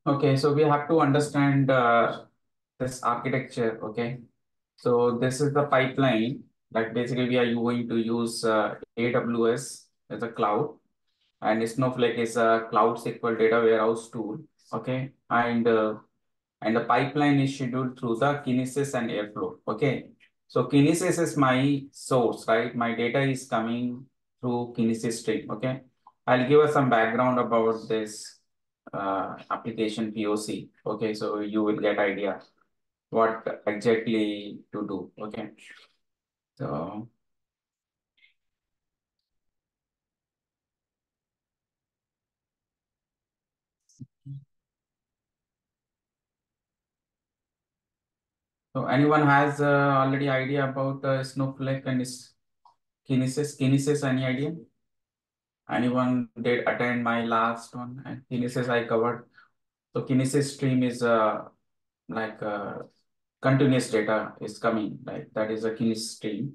Okay, so we have to understand this architecture. Okay, so this is the pipeline. Like basically, we are going to use AWS as a cloud, and Snowflake is a cloud SQL data warehouse tool. Okay, and the pipeline is scheduled through the kinesis and airflow. Okay, so kinesis is my source, right? My data is coming through kinesis stream. Okay, I'll give us some background about this application POC. Okay, so you will get idea what exactly to do. Okay, so anyone has already idea about Snowflake and its kinesis? Kinesis, any idea? Anyone did attend my last one? And kinesis I covered. So kinesis stream is like continuous data is coming, like that is a kinesis stream.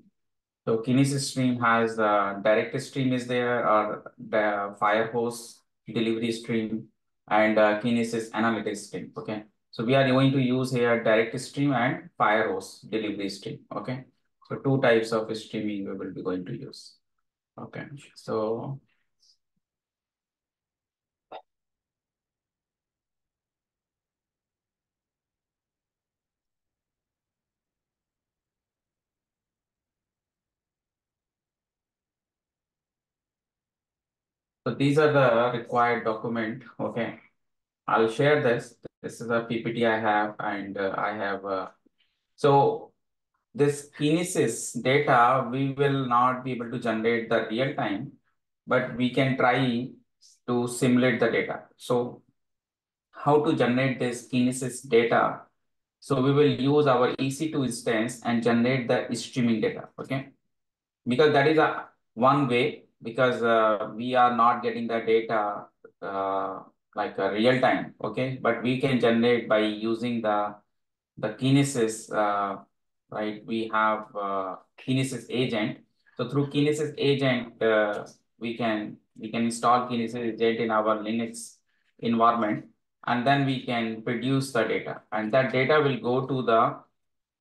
So kinesis stream has the direct stream is there or the fire hose delivery stream and kinesis analytics stream. Okay. So we are going to use here direct stream and fire hose delivery stream. Okay. So two types of streaming we will be going to use. Okay. So these are the required document. Okay. I'll share this. This is a PPT I have, and I have. So this kinesis data, we will not be able to generate the real time, but we can try to simulate the data. So how to generate this kinesis data? So we will use our EC2 instance and generate the streaming data. Okay, because that is a one way because we are not getting the data uh, like a real time. Okay, but we can generate by using the kinesis, right? We have kinesis agent. So through kinesis agent, we can install kinesis agent in our Linux environment, and then we can produce the data, and that data will go to the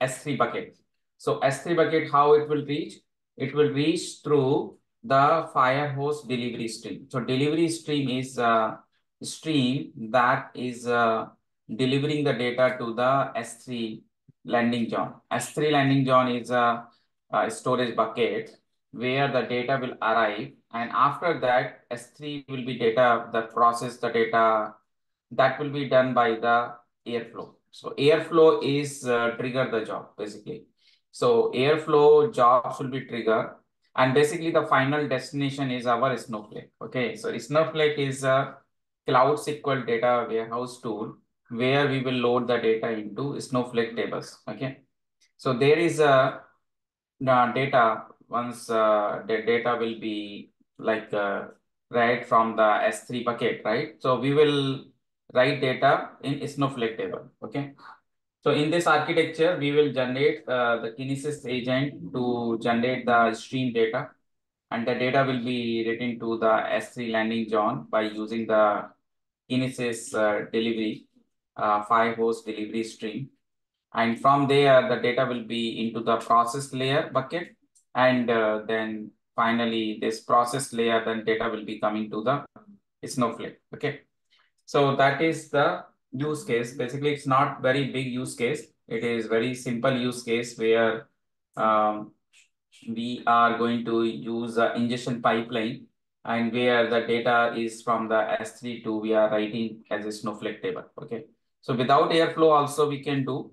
S3 bucket. So S3 bucket, how it will reach? It will reach through the Firehose delivery stream. So delivery stream is a stream that is delivering the data to the S3 landing zone. S3 landing zone is a storage bucket where the data will arrive, and after that S3 will be data that process the data that will be done by the airflow. So airflow is trigger the job basically. So airflow jobs will be triggered, and basically the final destination is our Snowflake. Okay, so Snowflake is a cloud SQL data warehouse tool where we will load the data into Snowflake tables. Okay, so there is a data once the data will be like read from the S3 bucket, right? So we will write data in Snowflake table. Okay. So in this architecture, we will generate the kinesis agent to generate the stream data, and the data will be written to the S3 landing zone by using the kinesis delivery, five host delivery stream. And from there, the data will be into the process layer bucket. And then finally, this process layer, then data will be coming to the Snowflake. Okay. So that is the use case. Basically, it's not very big use case. It is very simple use case where um, we are going to use the ingestion pipeline, and where the data is from the S3 to we are writing as a Snowflake table. Okay. So without Airflow also we can do,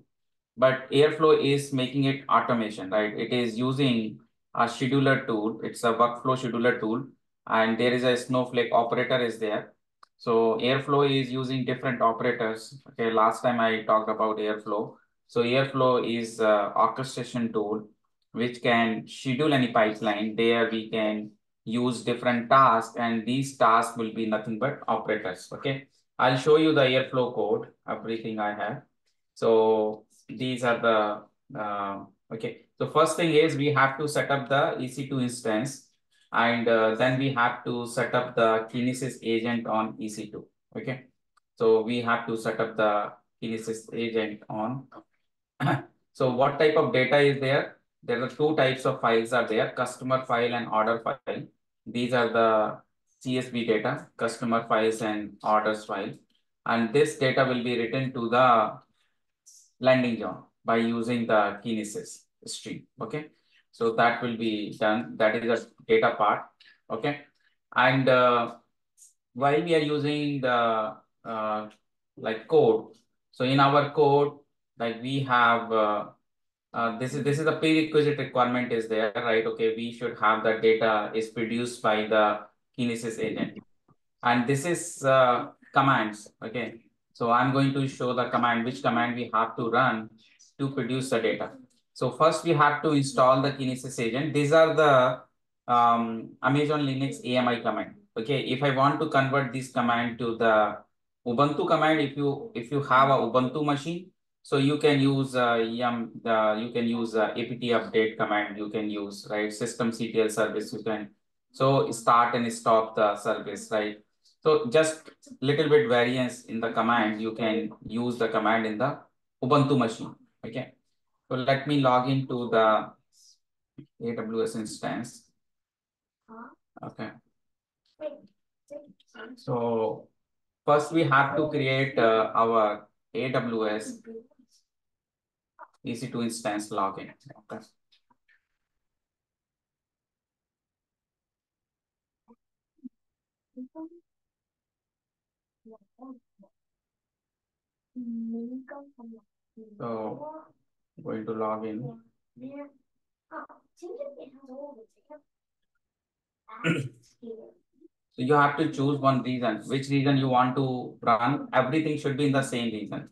but Airflow is making it automation, right? It is using a scheduler tool. It's a workflow scheduler tool, and there is a Snowflake operator is there. So Airflow is using different operators. Okay, last time I talked about Airflow. So Airflow is a orchestration tool which can schedule any pipeline. There we can use different tasks, and these tasks will be nothing but operators. Okay, I'll show you the Airflow code, everything I have. So these are the okay. So first thing is we have to set up the EC2 instance, and then we have to set up the kinesis agent on EC2. Okay. So we have to set up the kinesis agent on. So what type of data is there? There are two types of files are there, customer file and order file. These are the CSV data, customer files and orders file. And this data will be written to the landing zone by using the kinesis stream. Okay. So that will be done. That is the data part. Okay. And while we are using the like code, so in our code, like we have this is a prerequisite requirement is there, right? Okay, we should have the data is produced by the kinesis agent, and this is commands. Okay, so I'm going to show the command, which command we have to run to produce the data. So first we have to install the kinesis agent. These are the Amazon Linux AMI command. Okay, if I want to convert this command to the Ubuntu command, if you have a Ubuntu machine, so you can use you can use apt update command. You can use right systemctl service. You can so start and stop the service, right? So just little bit variance in the command. You can use the command in the Ubuntu machine. Okay. So let me log into the AWS instance. Okay. So first we have to create our AWS EC2 instance login. Okay. So I'm going to log in. So you have to choose one region, which region you want to run. Everything should be in the same region.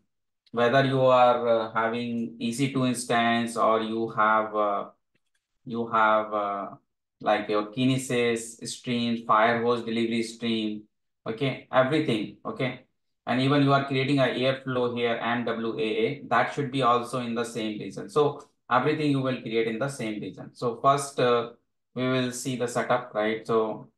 Whether you are having EC2 instance or you have like your kinesis stream, firehose delivery stream, okay, everything, okay. And even you are creating a airflow here, MWAA, that should be also in the same region. So everything you will create in the same region. So first we will see the setup, right? So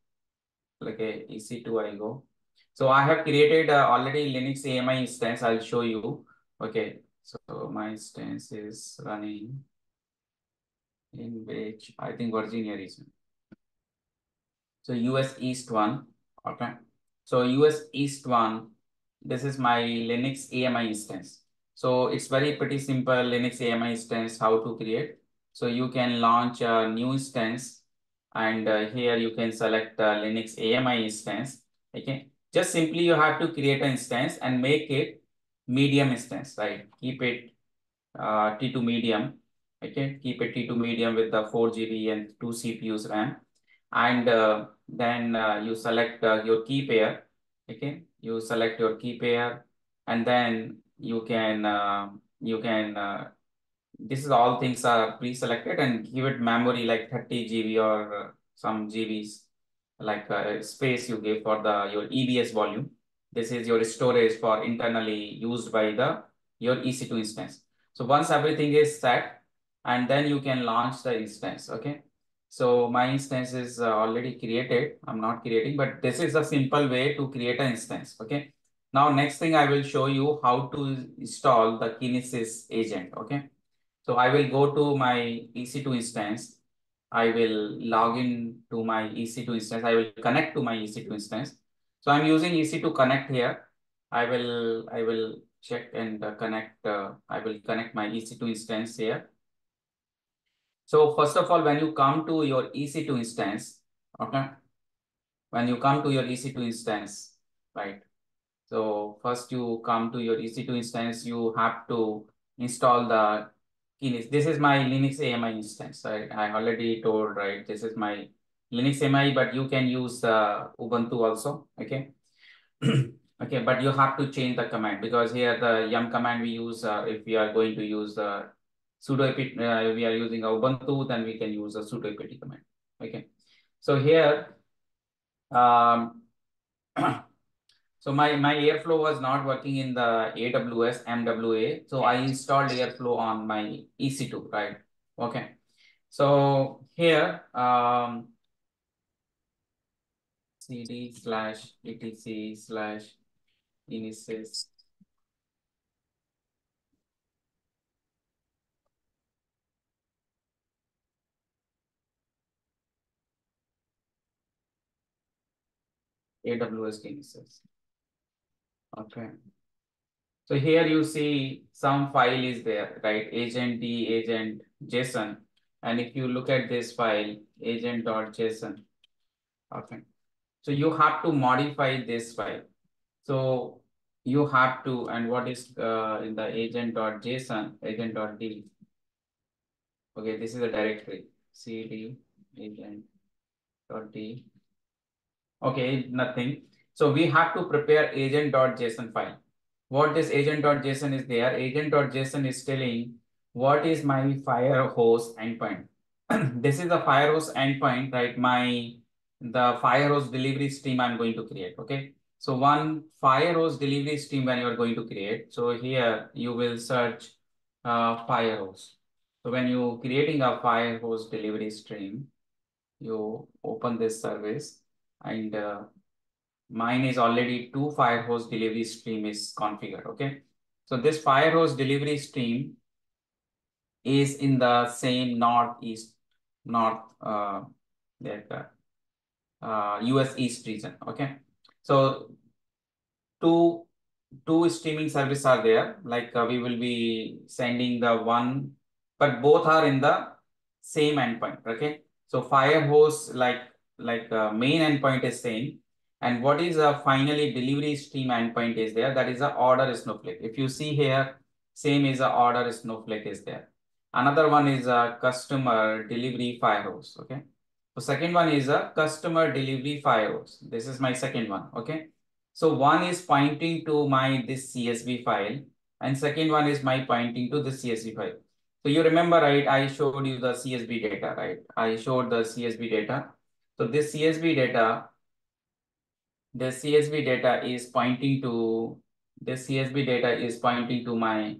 like a EC2 I go. So I have created already Linux AMI instance. I'll show you. Okay. So my instance is running in which I think Virginia region. So US East one. Okay. So US East one, this is my Linux AMI instance. So it's very pretty simple Linux AMI instance how to create. So you can launch a new instance and here you can select Linux AMI instance. Okay. Just simply you have to create an instance and make it medium instance, right? Keep it T2 medium. Okay, keep it T2 medium with the 4 GB and 2 CPUs RAM. And then you select your key pair. Okay, you select your key pair, and then you can this is all things are pre-selected and give it memory like 30 GB or some GBs like space you give for the your EBS volume. This is your storage for internally used by the your EC2 instance. So once everything is set, and then you can launch the instance. Okay. So my instance is already created. I'm not creating, but this is a simple way to create an instance. Okay. Now next thing I will show you how to install the Kinesis agent. Okay. So I will go to my EC2 instance. I will log in to my EC2 instance. I will connect to my EC2 instance. So I'm using EC2 connect here. I will check and connect. I will connect my EC2 instance here. So first of all, when you come to your EC2 instance, okay, when you come to your EC2 instance, right? So first you come to your EC2 instance, you have to install the Kinesis. This is my Linux AMI instance. I already told, right? This is my Linux AMI, but you can use Ubuntu also. Okay. Okay, but you have to change the command because here the yum command we use if we are going to use sudo apt, we are using Ubuntu, then we can use a sudo apt command. Okay. So here so my Airflow was not working in the AWS MWA. So I installed Airflow on my EC2, right? Okay. So here, cd/etc/ kinesis AWS kinesis. Okay. So here you see some file is there, right? Agent D, agent JSON. And if you look at this file, agent.json, okay. So you have to modify this file. So you have to, and what is in the agent.json, agent.d. Okay, this is a directory, cd agent.d. Okay, nothing. So we have to prepare agent.json file. What this agent.json is there? Agent.json is telling what is my firehose endpoint. This is the firehose endpoint, right? The firehose delivery stream I'm going to create. Okay. So one firehose delivery stream when you are going to create. So here you will search firehose. So when you creating a firehose delivery stream, you open this service and mine is already two firehose delivery stream is configured. Okay. So this firehose delivery stream is in the same north like US East region. Okay. So two streaming services are there. Like we will be sending the one, but both are in the same endpoint. Okay. So firehose main endpoint is same. And what is a finally delivery stream endpoint is there. That is a order snowflake. If you see here, same is a order snowflake is there. Another one is a customer delivery firehose. Okay. So second one is a customer delivery firehose. This is my second one. Okay. So one is pointing to my this CSV file, and second one is my pointing to the CSV file. So you remember, right? I showed you the CSV data, right? I showed the CSV data. So this CSV data is pointing to my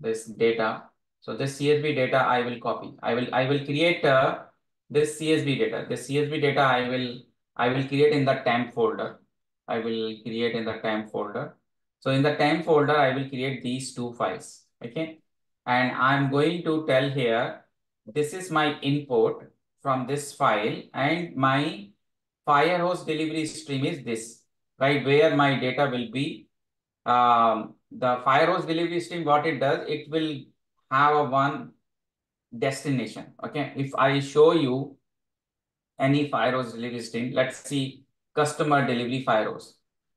this data. So this CSV data I will copy. I will create this CSV data. This CSV data I will create in the temp folder. I will create in the temp folder. So in the temp folder, I will create these two files. Okay. And I'm going to tell here, this is my input from this file and my firehose delivery stream is this, right? Where my data will be the firehose delivery stream, what it does, it will have a one destination. Okay. If I show you any firehose delivery stream, let's see customer delivery firehose.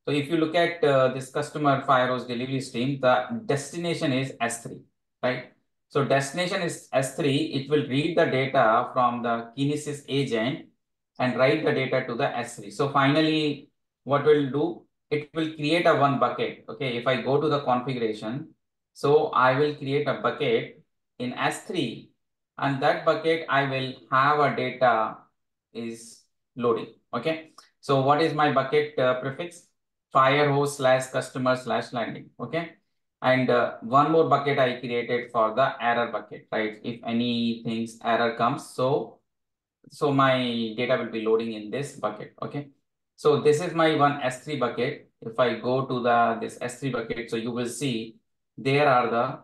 So if you look at this customer firehose delivery stream, the destination is S3, right? So destination is S3. It will read the data from the kinesis agent and write the data to the S3. So finally, what will do? It will create a one bucket. Okay, if I go to the configuration, so I will create a bucket in S3, and that bucket I will have a data is loading. Okay, so what is my bucket prefix? Firehose slash customer slash landing. Okay, and one more bucket I created for the error bucket, right? If anything's error comes, so my data will be loading in this bucket. Okay. So this is my one S3 bucket. If I go to this S3 bucket, so you will see there are the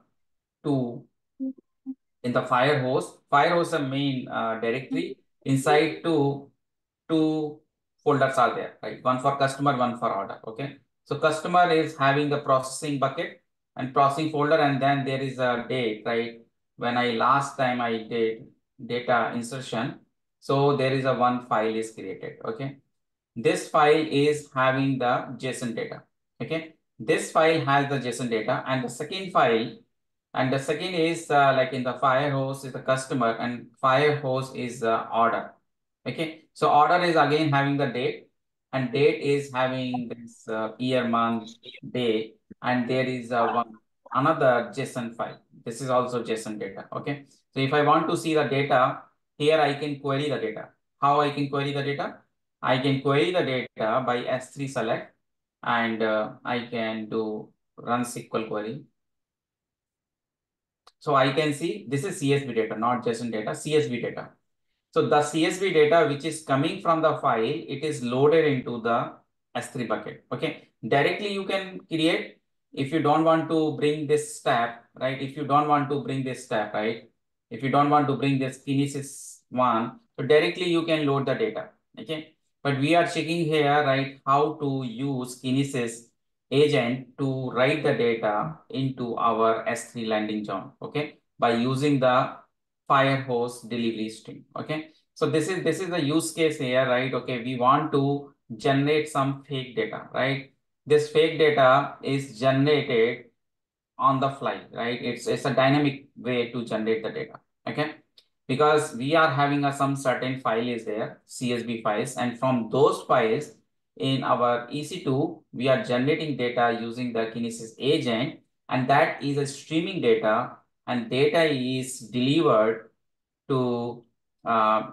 two in the firehose. Firehose, the main directory. Inside two folders are there, right? One for customer, one for order. Okay. So customer is having the processing bucket and processing folder, and then there is a date, right? When I last time I did data insertion, so there is a one file is created. Okay. This file is having the JSON data. Okay. This file has the JSON data, and the second file, and the second is like in the firehose is the customer and firehose is the order. Okay. So order is again having the date, and date is having this year, month, day, and there is one another JSON file. This is also JSON data. Okay. So if I want to see the data, here I can query the data. How I can query the data? I can query the data by S3 select, and I can do run SQL query. So I can see this is CSV data, not JSON data, CSV data. So the CSV data which is coming from the file, it is loaded into the S3 bucket. Okay. Directly you can create if you don't want to bring this step, right? If you don't want to bring this step, right? If you don't want to bring this kinesis one, so directly you can load the data. Okay. But we are checking here, right, how to use kinesis agent to write the data into our S3 landing zone. Okay. By using the Firehose delivery stream. Okay. So this is the use case here, right? Okay. We want to generate some fake data, right? This fake data is generated on the fly, right? It's a dynamic way to generate the data. Okay. Because we are having some certain file is there, CSV files, and from those files in our EC2, we are generating data using the Kinesis agent, and that is a streaming data, and data is delivered to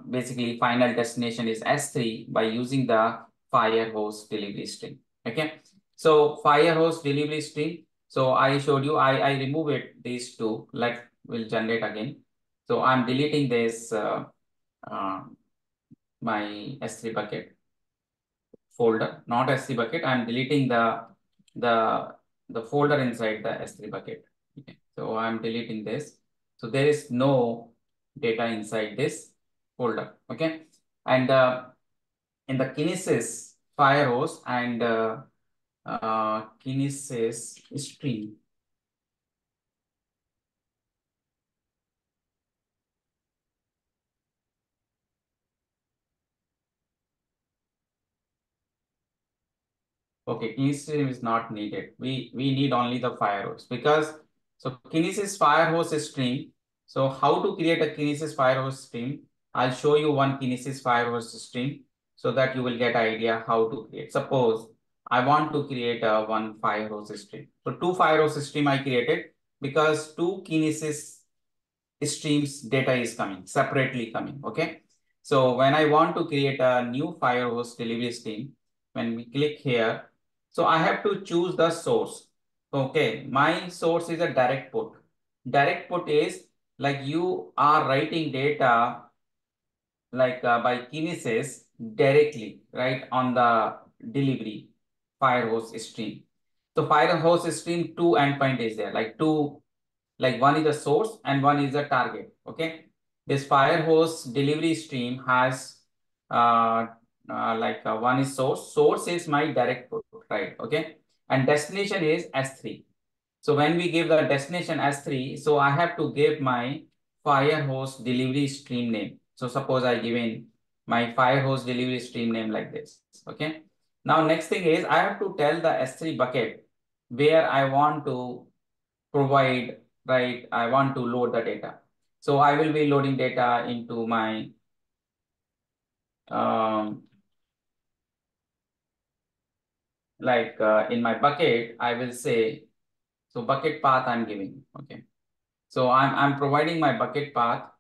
basically final destination is S3 by using the Firehose delivery string. Okay. So Firehose delivery string. So I showed you, I remove it, these two, will generate again. So I'm deleting this, uh, my S3 bucket folder, not S3 bucket. I'm deleting the, the folder inside the S3 bucket. Okay. So I'm deleting this. So there is no data inside this folder. Okay. And in the Kinesis Firehose and Kinesis stream. Okay, kinesis is not needed. We need only the Firehose because so kinesis Firehose stream. So how to create a kinesis Firehose stream? I'll show you one kinesis Firehose stream so that you will get idea how to create. Suppose I want to create a one Firehose stream. So two Firehose stream I created because two kinesis streams data is coming separately coming. Okay. So when I want to create a new Firehose delivery stream, when we click here, so I have to choose the source. Okay, my source is a direct put. Direct put is like you are writing data like by kinesis directly, right, on the delivery Firehose stream. So Firehose stream two endpoint is there, like two, like one is a source and one is a target. Okay. This Firehose delivery stream has one is source. Source is my direct put, right? Okay. And destination is S3. So when we give the destination S3, so I have to give my Firehose delivery stream name. So suppose I give in my Firehose delivery stream name like this. Okay. Now next thing is I have to tell the S3 bucket where I want to provide, right? I want to load the data. So I will be loading data into my in my bucket, I will say, so bucket path I'm giving. Okay. So I'm providing my bucket path.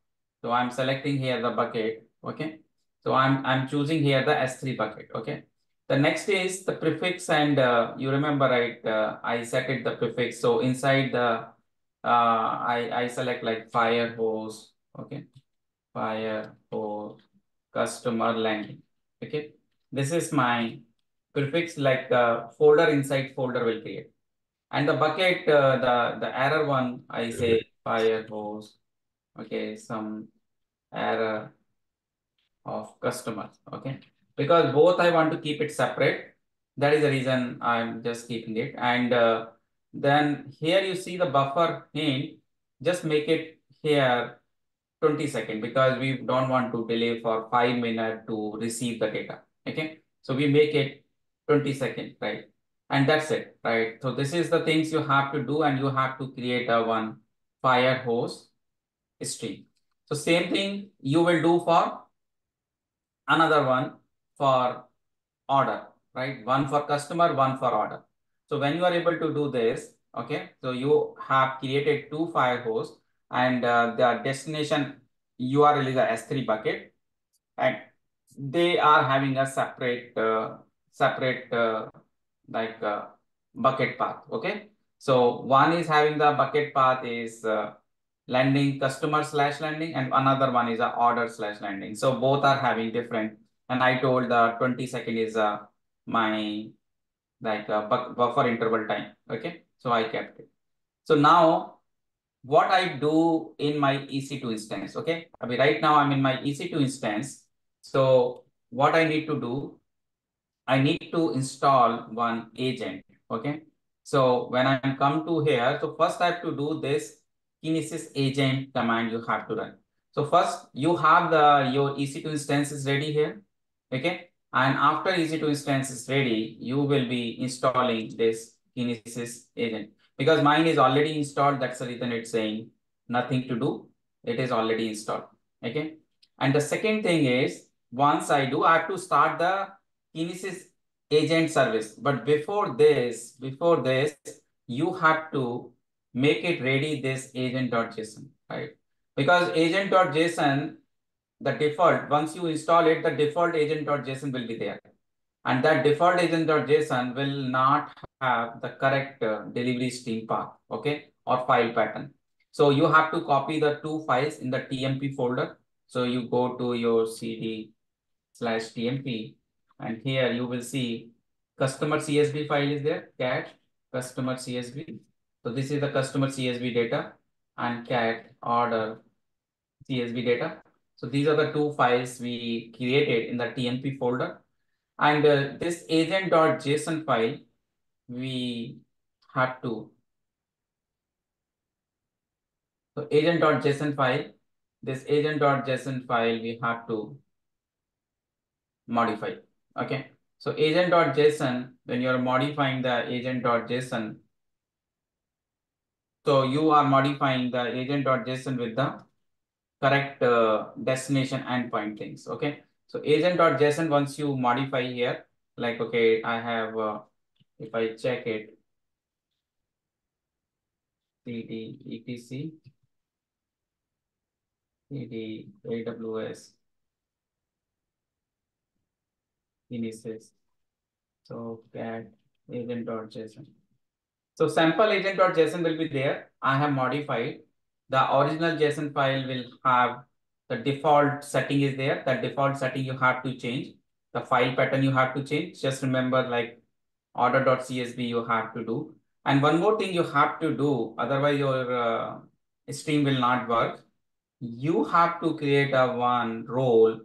So I'm selecting here the bucket. Okay. So I'm choosing here the S3 bucket. Okay. The next is the prefix, and you remember, right? I set it the prefix. So inside the I select like fire hose. Okay. Fire hose customer landing. Okay. This is my prefix, like the folder inside folder will create. And the bucket, the error one, I say fire hose. Okay, some error of customers. Okay, because both I want to keep it separate. That is the reason I'm just keeping it. And then here you see the buffer hint. Just make it here 20 seconds because we don't want to delay for 5 minutes to receive the data. Okay, so we make it 20 seconds, right? And that's it, right? So this is the things you have to do, and you have to create a one fire hose stream. So same thing you will do for another one for order, right? One for customer, one for order. So when you are able to do this, okay, so you have created two fire hose, and the destination URL is a S3 bucket, and they are having a separate like bucket path. Okay, so one is having the bucket path is landing customer slash landing, and another one is a order slash landing. So both are having different, and I told the 20 second is my like buffer interval time. Okay, so I kept it. So now what I do in my EC2 instance. Okay, I mean, right now I'm in my EC2 instance. So what I need to do, I need to install one agent. Okay. So when I come to here, so first I have to do this kinesis agent command you have to run. So first you have your EC2 instance is ready here. Okay. And after EC2 instance is ready, you will be installing this kinesis agent because mine is already installed. That's the reason it's saying nothing to do. It is already installed. Okay. And the second thing is once I do, I have to start the kinesis agent service. But before this, you have to make it ready this agent.json, right? Because agent.json, the default, once you install it, the default agent.json will be there. And that default agent.json will not have the correct delivery stream path, okay, or file pattern. So you have to copy the two files in the TMP folder. So you go to your cd/tmp, and here you will see customer CSV file is there, cat customer CSV. So this is the customer CSV data and cat order CSV data. So these are the two files we created in the TMP folder. And this agent.json file, we have to, so agent.json file, this agent.json file, we have to modify. Okay. So agent.json, when you're modifying the agent.json, so you are modifying the agent.json with the correct destination endpoint things. Okay. So agent.json, once you modify here, like, okay, I have, if I check it, cd etc cd aws kinesis, so cat agent.json. So sample agent.json will be there. I have modified. The original JSON file will have the default setting is there. That default setting you have to change. The file pattern you have to change. Just remember like order.csv you have to do. And one more thing you have to do, otherwise your stream will not work. You have to create a one role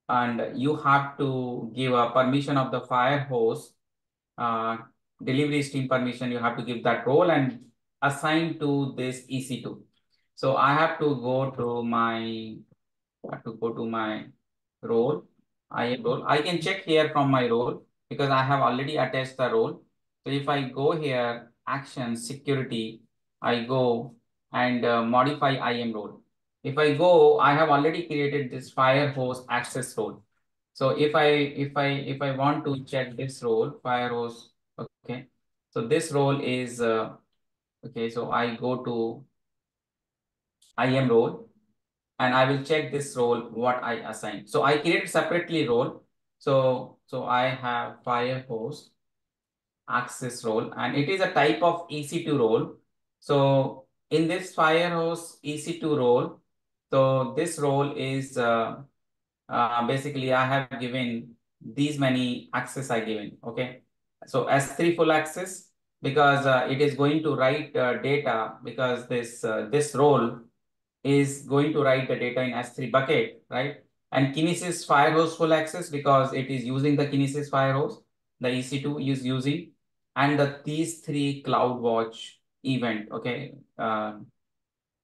and you have to give a permission of the fire hose uh, delivery stream permission. You have to give that role and assign to this EC2. So I have to go to my role, IAM role. I can check here from my role because I have already attached the role. So if I go here, action, security, I go and modify IAM role. If I go, I have already created this fire hose access role. So if I want to check this role, fire hose, okay. So this role is okay. So I go to IAM role and I will check this role what I assign. So I create separately role. So I have fire hose access role and it is a type of EC2 role. So in this fire hose EC2 role, so this role is basically I have given these many access I given. Okay. So S3 full access because it is going to write data because this role is going to write the data in S3 bucket, right? And Kinesis Firehose full access because it is using the Kinesis Firehose, the EC2 is using, and these three CloudWatch event, okay,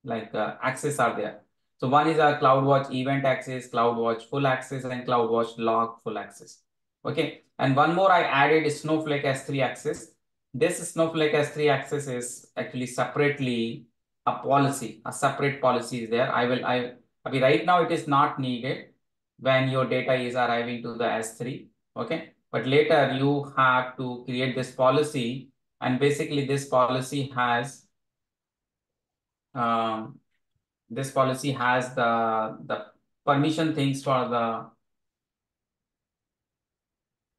access are there. So one is a CloudWatch event access, CloudWatch full access, and CloudWatch log full access. Okay, and one more I added is Snowflake S3 access. This Snowflake S3 access is actually separately a policy, a separate policy is there. I mean, right now it is not needed when your data is arriving to the S3. Okay, but later you have to create this policy, and basically this policy has um, the permission things for the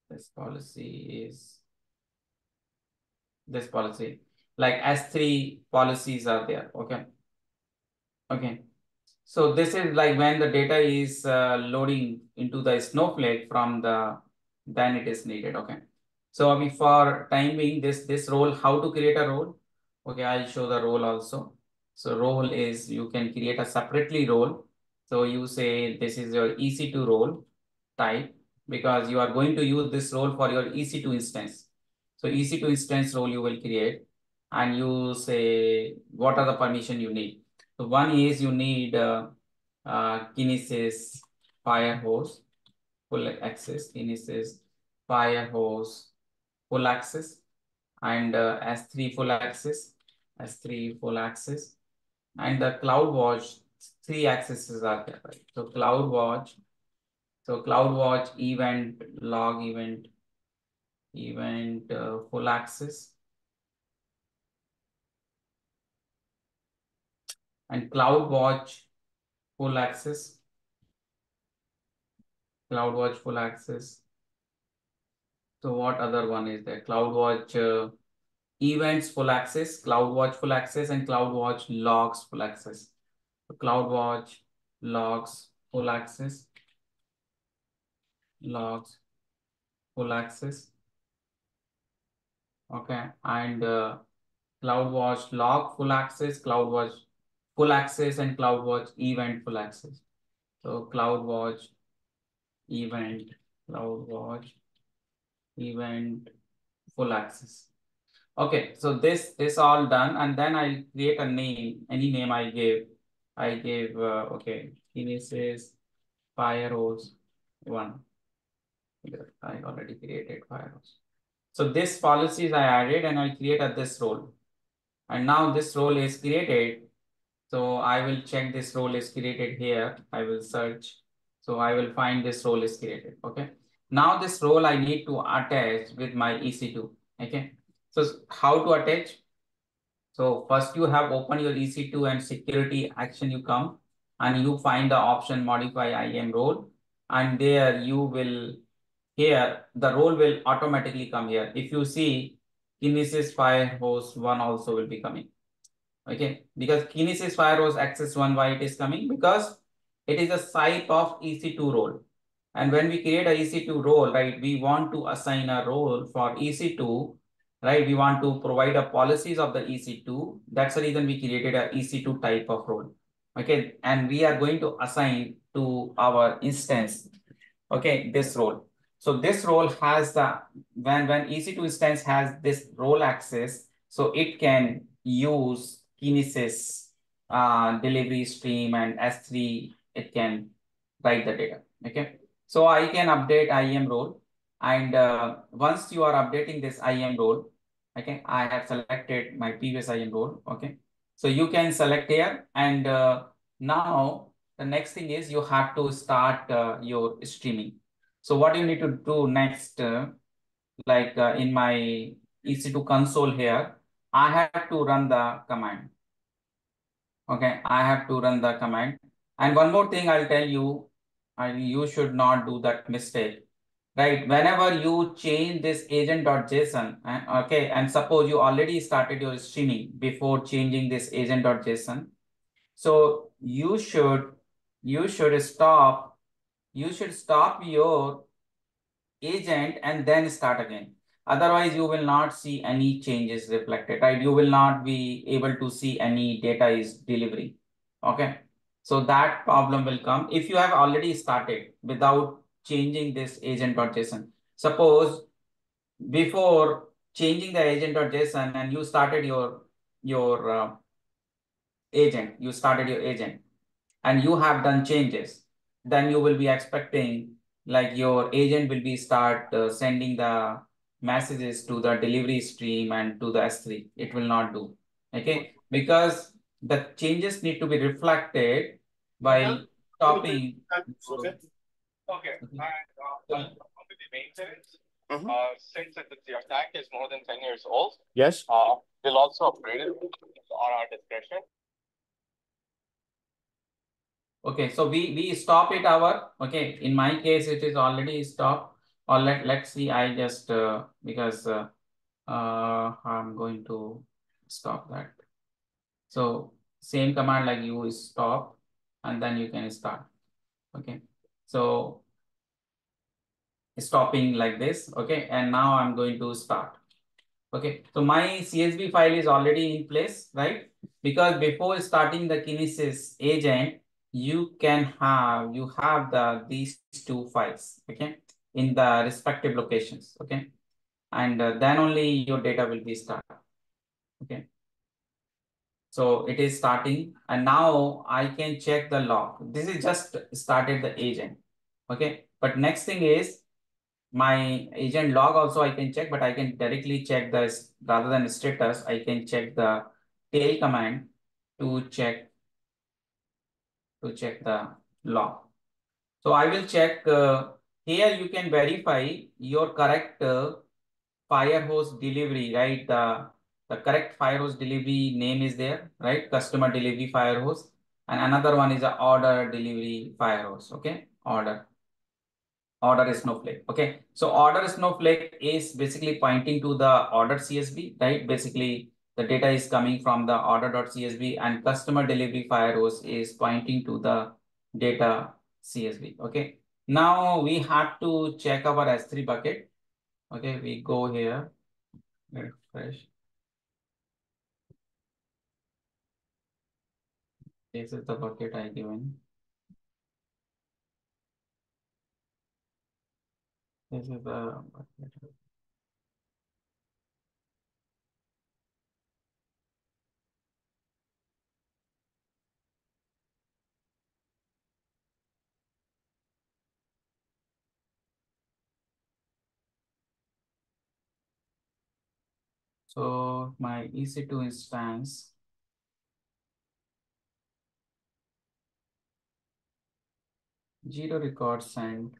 this policy is this policy like S3 policies are there. Okay. Okay. So this is like when the data is loading into the Snowflake from then it is needed. Okay. So for time being, this role, how to create a role? Okay, I'll show the role also. So role is, you can create a separately role. So you say this is your EC2 role type, because you are going to use this role for your EC2 instance. So EC2 instance role you will create, and you say what are the permission you need. So one is you need kinesis fire hose full access, kinesis fire hose full access, and S3 full access, S3 full access, and the CloudWatch, three accesses are there, right? So CloudWatch event, log event full access, and CloudWatch full access, CloudWatch full access. So what other one is there? CloudWatch events full access, CloudWatch full access, and CloudWatch logs full access. So CloudWatch logs full access, logs full access. Okay, and CloudWatch log full access, CloudWatch full access, and CloudWatch event full access. So CloudWatch event, CloudWatch event full access. Okay, so this all done, and then I'll create a name, any name I gave. I gave okay, kinesis firehose 1. I already created firehose. So this policies I added, and I created this role. And now this role is created. So I will check this role is created here. I will search. So I will find this role is created. Okay. Now this role I need to attach with my EC2. Okay. So how to attach? So first you have open your EC2 and security action, you come and you find the option modify IAM role, and there you will, here the role will automatically come here. If you see Kinesis Firehose 1 also will be coming. Okay, because Kinesis Firehose access 1, why it is coming? Because it is a type of EC2 role. And when we create a EC2 role, right, we want to assign a role for EC2, right? We want to provide a policies of the EC2. That's the reason we created a EC2 type of role. Okay, and we are going to assign to our instance, okay, this role. So this role has the, when EC2 instance has this role access, so it can use Kinesis delivery stream and S3, it can write the data. Okay. So I can update IAM role. And once you are updating this IAM role, okay, I have selected my previous IAM role. Okay. So you can select here, and now the next thing is you have to start your streaming. So what you need to do next, in my EC2 console here, I have to run the command. Okay, I have to run the command. And one more thing I'll tell you, you should not do that mistake. Right, whenever you change this agent.json, okay, and suppose you already started your streaming before changing this agent.json, so you should stop your agent and then start again. Otherwise, you will not see any changes reflected, right? You will not be able to see any data is delivery. Okay. So that problem will come if you have already started without changing this agent.json. Suppose before changing the agent.json and you started your you started your agent and you have done changes, then you will be expecting like your agent will be start sending the messages to the delivery stream and to the S3. It will not do. Okay. Because the changes need to be reflected by stopping. Okay. Okay. And on the maintenance, since the attack is more than 10 years old, yes, we'll also upgrade it on our discretion. Okay, so we stop it our, okay, in my case it is already stopped, or let's see, I just because I'm going to stop that. So same command like you is stop, and then you can start. Okay, so stopping like this. Okay, and now I'm going to start. Okay, so my CSV file is already in place, right? Because before starting the kinesis agent, you have these two files, okay, in the respective locations, okay, and then only your data will be started. Okay, so it is starting, and now I can check the log. This is just started the agent, okay. But next thing is my agent log also I can check, but I can directly check this rather than status. I can check the tail command to check the log. So I will check here. You can verify your correct firehose delivery, right? The correct firehose delivery name is there, right? Customer delivery firehose, and another one is a order delivery firehose. Okay, order snowflake. Okay, so order snowflake is basically pointing to the order CSV, right? Basically, the data is coming from the order.csv, and customer delivery firehose is pointing to the data CSV. Okay, now we have to check our S3 bucket. Okay, we go here, refresh. This is the bucket I given. This is the bucket. So my EC2 instance, 0 record sent.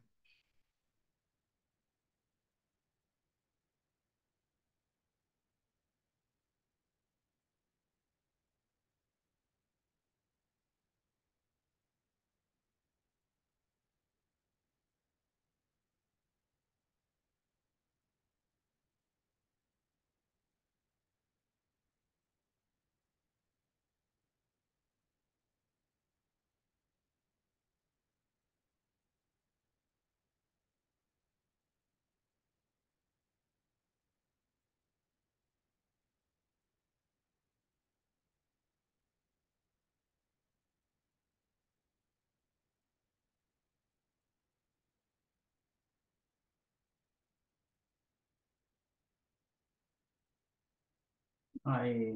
I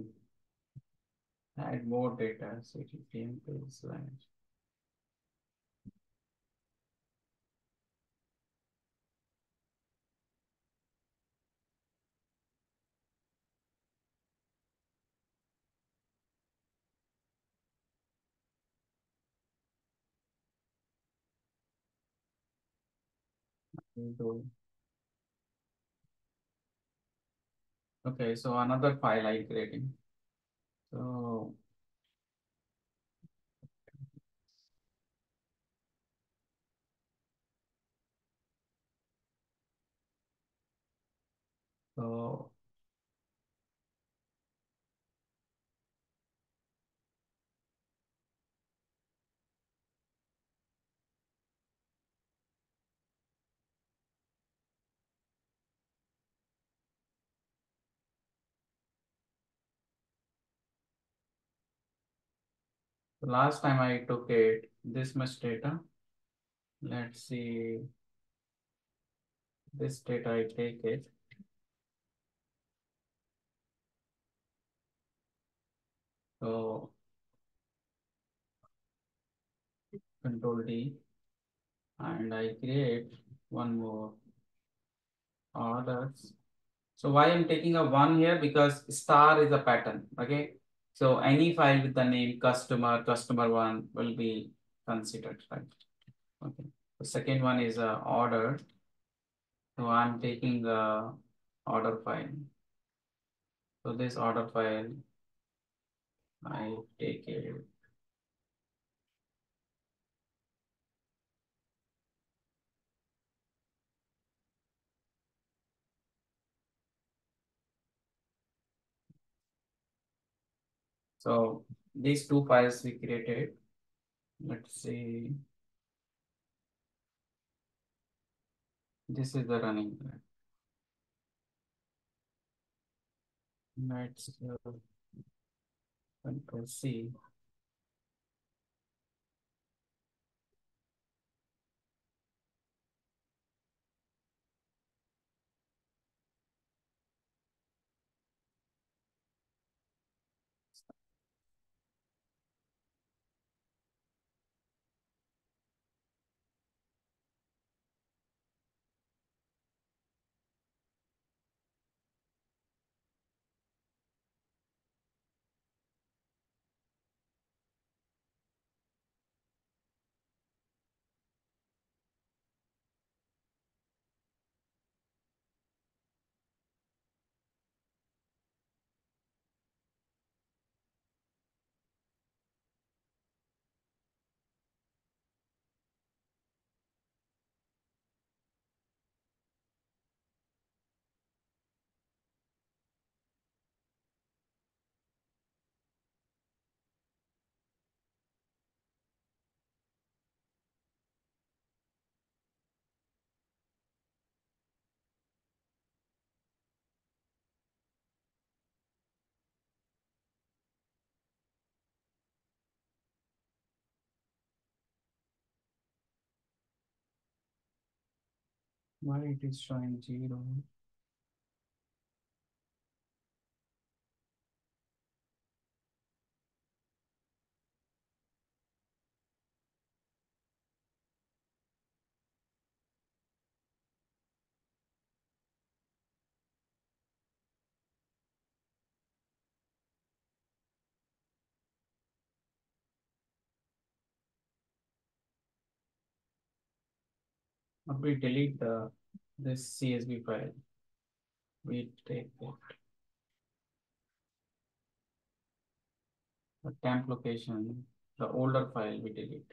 add more data, CTTM slash. Into. Okay, so another file I creating. So so the last time I took it, this much data. Let's see, this data I take it. So Control D, and I create one more orders. So why I'm taking a one here? Because star is a pattern. Okay. So any file with the name customer one will be considered, right? Okay. The second one is order. So I'm taking the order file. So this order file, I take it. So these two files we created. Let's see. This is the running. Let's Control C. Why it is showing 0? We delete this CSV file. We take the temp location, the older file we delete.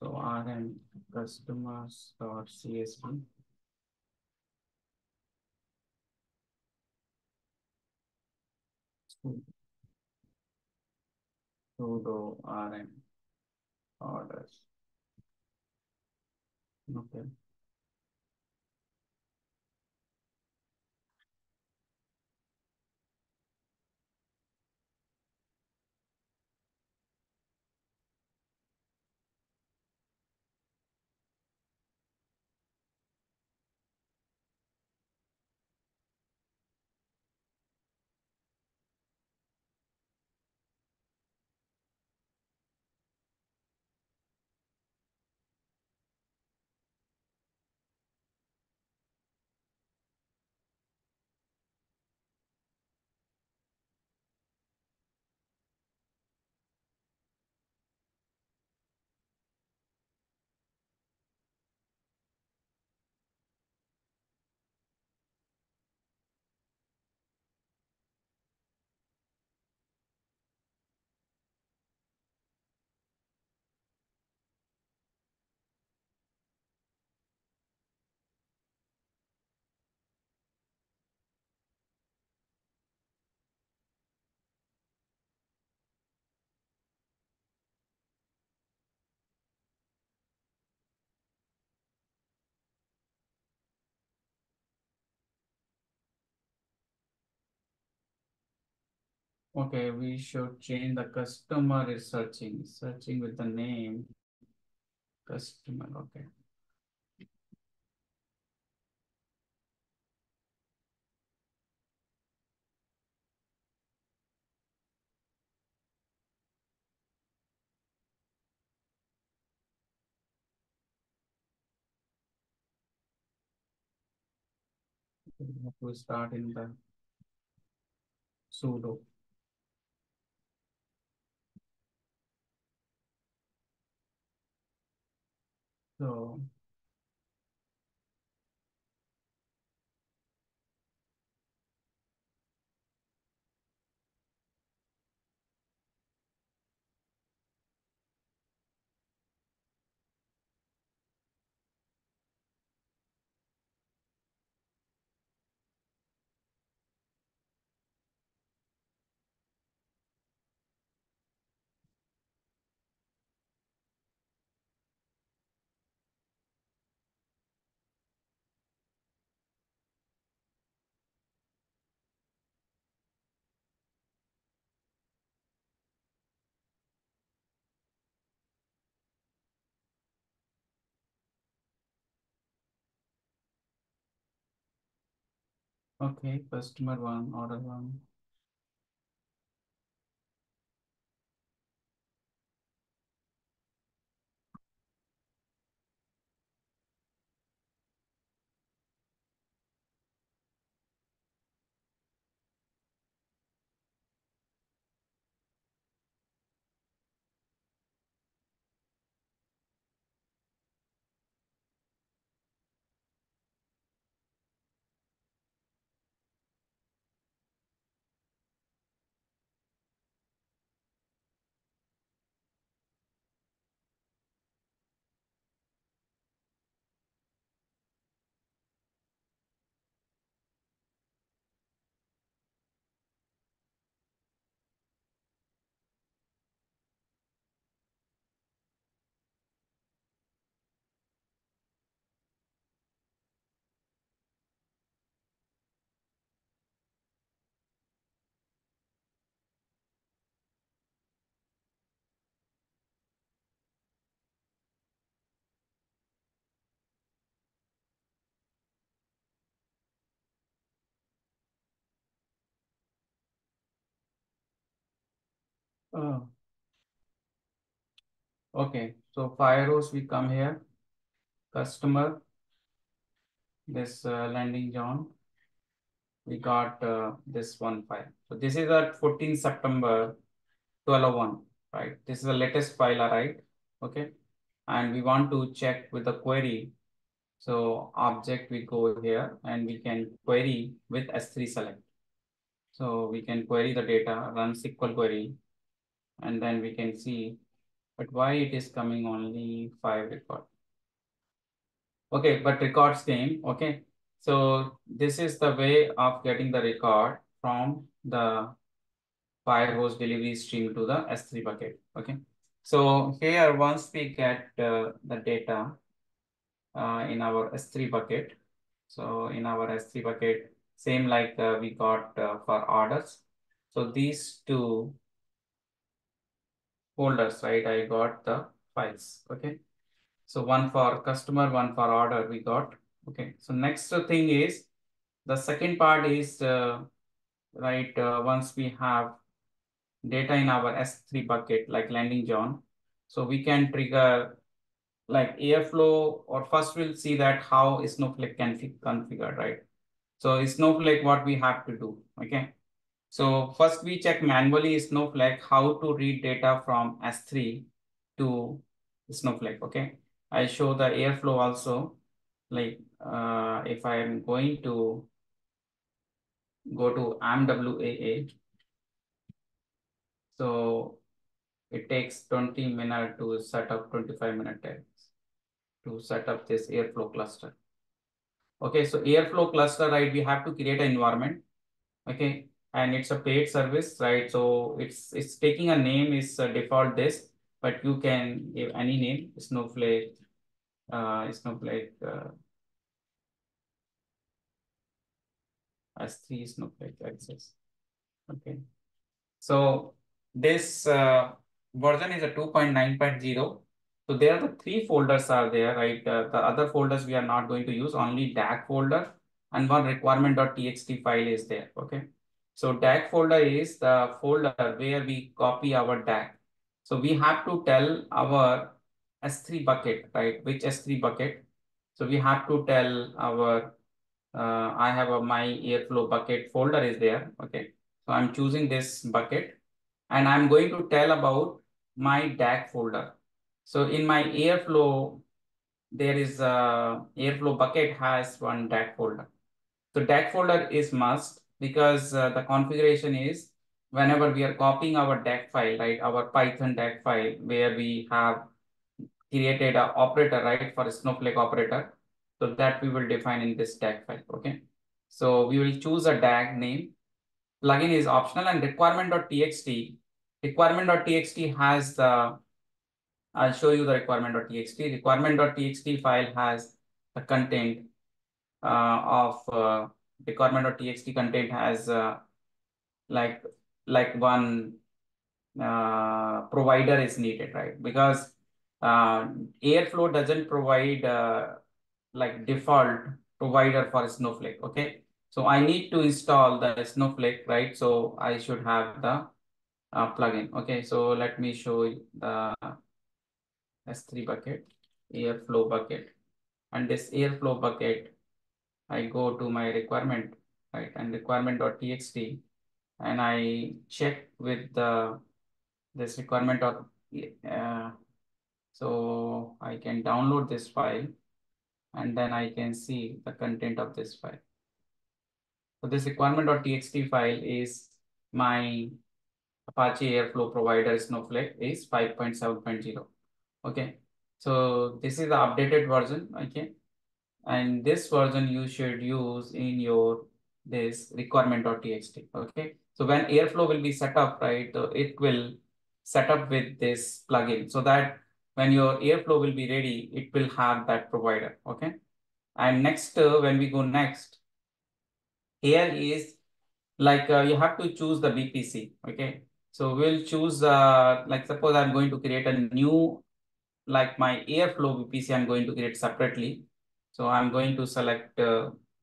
So rm customers.csv sudo rm orders. Okay. Okay, we should change the customer is searching with the name customer. Okay. We have to start in the sudo. So Okay, customer one, order one. Oh, okay. So firehose, we come here. Customer, this landing zone. We got this one file. So this is at 14 September 1201, right? This is the latest file, right? Okay. And we want to check with the query. So object, we go here and we can query with S3 select. So we can query the data, run SQL query, and then we can see, but why it is coming only 5 record. Okay, but records came. Okay. So this is the way of getting the record from the firehose delivery stream to the S3 bucket. Okay. So here, once we get the data in our S3 bucket, so in our S3 bucket, same like we got for orders. So these two folders, right? I got the files. Okay. So one for customer, one for order we got. Okay. So next thing is the second part is right. Once we have data in our S3 bucket like landing zone, so we can trigger like Airflow, or first we'll see that how Snowflake can be configured, right? So Snowflake, what we have to do, okay? So first we check manually Snowflake how to read data from S3 to Snowflake, okay? I show the Airflow also, like if I am going to go to MWAA, so it takes 20 minutes to set up, 25-minute to set up this Airflow cluster. Okay, so Airflow cluster, right? We have to create an environment. Okay, and it's a paid service, right? So it's taking a name is default this, but you can give any name, Snowflake, Snowflake S3 Snowflake access. Okay, so this version is a 2.9.0. So there are the three folders are there, right? The other folders we are not going to use, only DAG folder and one requirement.txt file is there. Okay. So DAG folder is the folder where we copy our DAG. So we have to tell our S3 bucket, right? Which S3 bucket? So we have to tell our, I have my Airflow bucket folder is there. Okay. So I'm choosing this bucket and I'm going to tell about my DAG folder. So in my Airflow, there is a Airflow bucket has one DAG folder. So DAG folder is must because the configuration is whenever we are copying our DAG file, right, our Python DAG file where we have created a operator, right, for a Snowflake operator. So that we will define in this DAG file. Okay. So we will choose a DAG name. Plugin is optional and requirement.txt. Requirement.txt has the, I'll show you the requirement.txt. Requirement.txt file has the content of requirement.txt content has like one provider is needed, right? Because Airflow doesn't provide like default provider for Snowflake. Okay, So I need to install the Snowflake, right? So I should have the plugin. Okay, so let me show you the S3 bucket, airflow bucket. And this airflow bucket, I go to my requirement, right? And requirement.txt, and I check with the this requirement dot so I can download this file, and then I can see the content of this file. So this requirement.txt file is my Apache Airflow provider Snowflake is 5.7.0. Okay. So this is the updated version. Okay. And this version you should use in your this requirement.txt. Okay. So when Airflow will be set up, right, it will set up with this plugin so that when your Airflow will be ready, it will have that provider. Okay. And next, when we go next, here is like you have to choose the VPC. Okay. So we'll choose like suppose I'm going to create a new like my Airflow VPC I'm going to create separately. So I'm going to select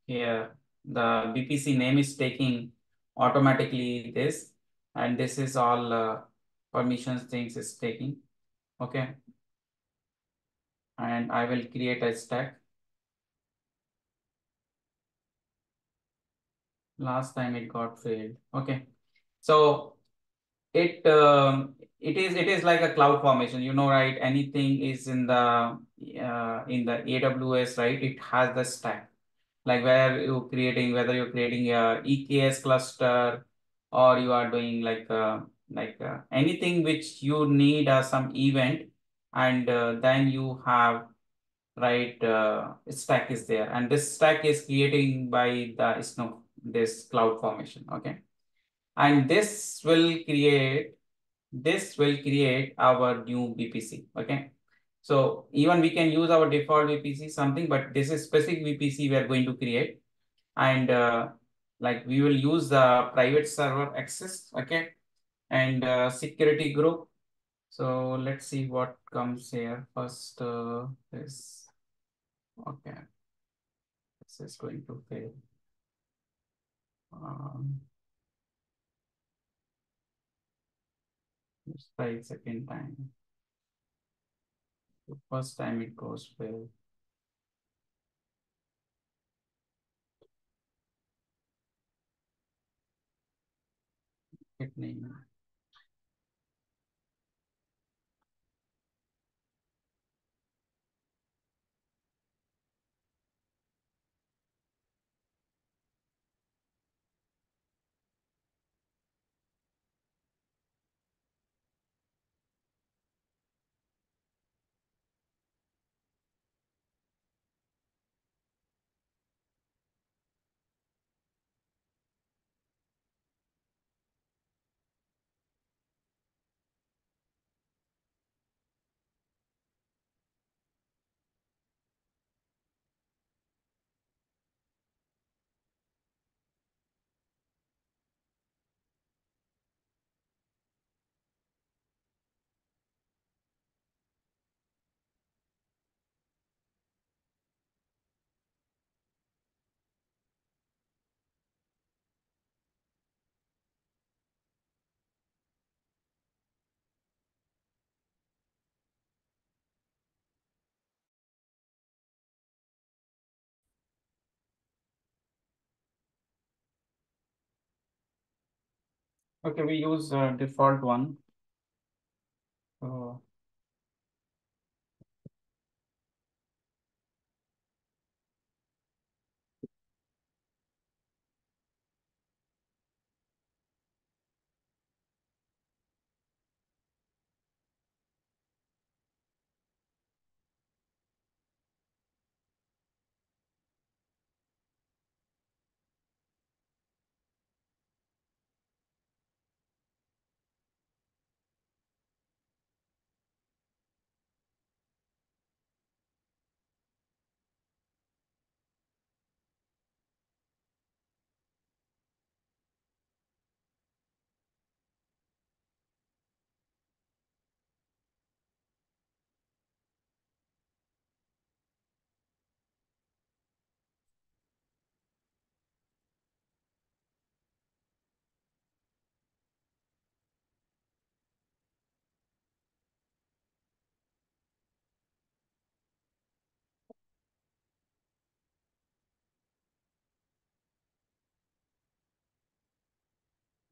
here the VPC name is taking automatically this, and this is all permissions things is taking. Okay. And I will create a stack. Last time it got failed. Okay. So it is like a cloud formation, right? Anything is in the AWS, right? It has the stack, like whether you're creating a EKS cluster, or you are doing like anything which you need some event, and then you have right stack is there, and this stack is creating by the snow this cloud formation. Okay. And this will create our new VPC. Okay. So even we can use our default VPC something, but this is specific VPC we are going to create. And like we will use the private server access. Okay. And security group. So let's see what comes here first. This. Okay. This is going to fail. Let's try it second time. The first time it goes fail. Hit name. Okay, we use default one. So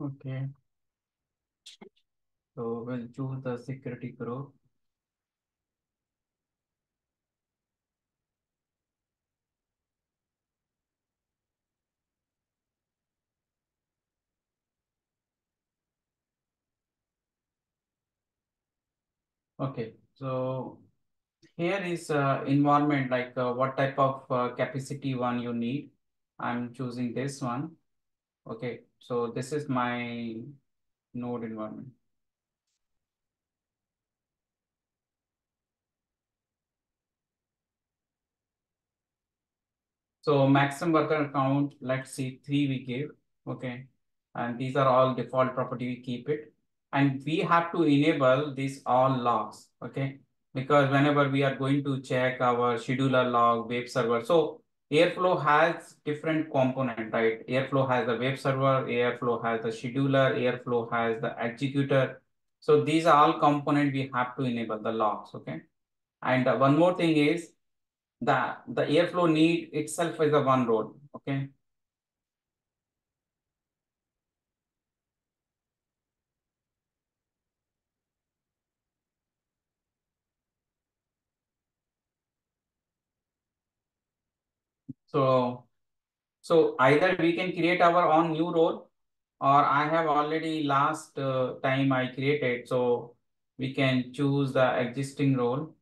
Okay. So we'll choose the security group. Okay, so here is environment, like what type of capacity one you need. I'm choosing this one. Okay, so this is my node environment. So maximum worker count, let's see, 3 we give. Okay, and these are all default property, we keep it. And we have to enable these all logs, okay? Because whenever we are going to check our scheduler log, web server, so Airflow has different component, right? Airflow has the web server, Airflow has the scheduler, Airflow has the executor. So these are all component we have to enable the logs, okay? And one more thing is the Airflow need itself is a one role, okay? So either we can create our own new role, or I have already last time I created, so we can choose the existing role.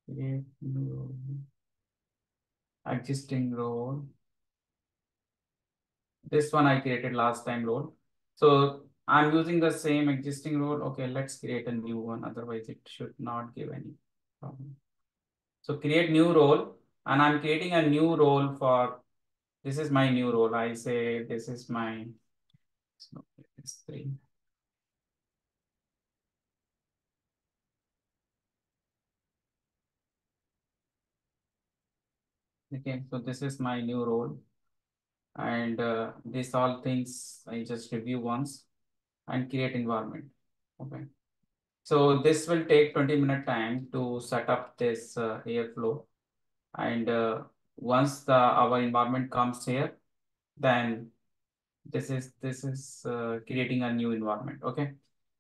Create new role. Existing role. This one I created last time role. So I'm using the same existing role. Okay, let's create a new one. Otherwise, it should not give any problem. So create new role, and I'm creating a new role for, this is my new role. I say this is my S3. Okay, so this is my new role, and this all things I just review once and create environment. Okay, so this will take 20-minute time to set up this Airflow, and once the our environment comes here, then this is creating a new environment. Okay,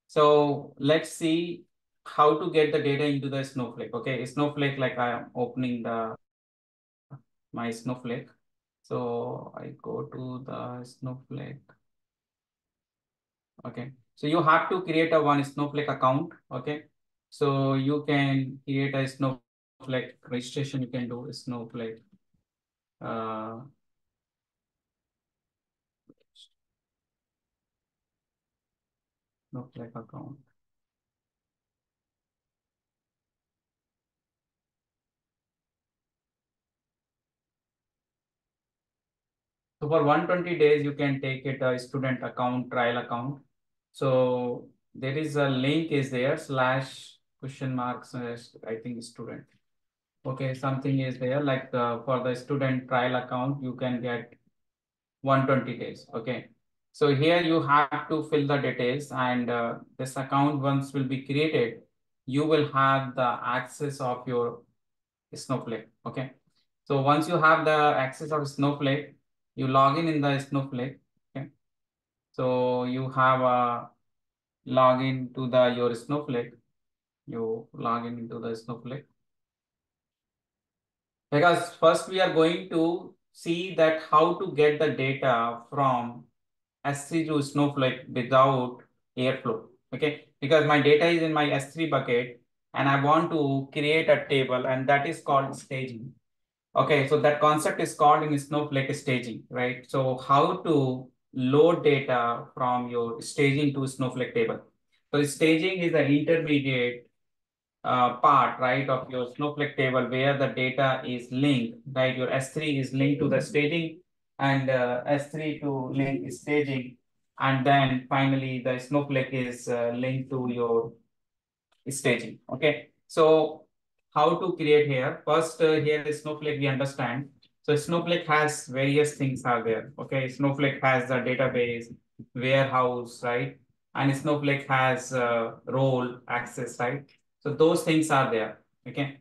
so let's see how to get the data into the Snowflake. Okay, Snowflake, like I am opening the my Snowflake. So I go to the Snowflake. Okay, so you have to create a one Snowflake account. Okay, so you can create a Snowflake registration. You can do a Snowflake. Uh, Snowflake account. So for 120 days, you can take it a student account, trial account. So there is a link is there slash question mark slash, I think student. Okay, something is there like for the student trial account, you can get 120 days. Okay. So here you have to fill the details, and this account once will be created, you will have the access of your Snowflake. Okay. So once you have the access of Snowflake, you log in the Snowflake. Okay. So you have a login to the your Snowflake. You log in into the Snowflake. Because first we are going to see that how to get the data from S3 to Snowflake without Airflow. Okay, because my data is in my S3 bucket and I want to create a table, and that is called staging. Okay, so that concept is called in Snowflake staging, right? So how to load data from your staging to Snowflake table. So staging is the intermediate part, right, of your Snowflake table where the data is linked, right? Your S3 is linked to the staging, and S3 to link staging. And then finally the Snowflake is linked to your staging. Okay. So how to create here? First, here is Snowflake, we understand. So Snowflake has various things are there. Okay. Snowflake has the database, warehouse, right? And Snowflake has role access, right? So those things are there. Okay.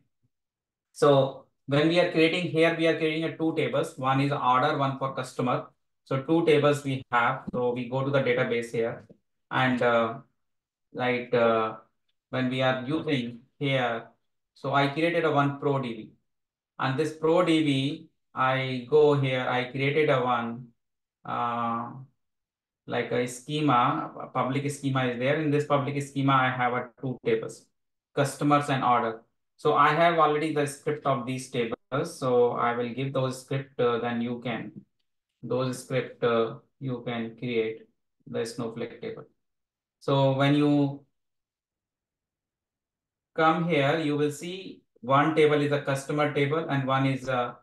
So when we are creating here, we are creating a two tables. One is order, one for customer. So two tables we have. So we go to the database here, and like when we are using here, so I created a one pro DB, and this pro DB, I go here, I created a one uh, like a schema, a public schema is there. In this public schema, I have a two tables, customers and order. So I have already the script of these tables. So I will give those script, then you can, those script you can create the snowflake table. So when you come here, you will see one table is a customer table and one is a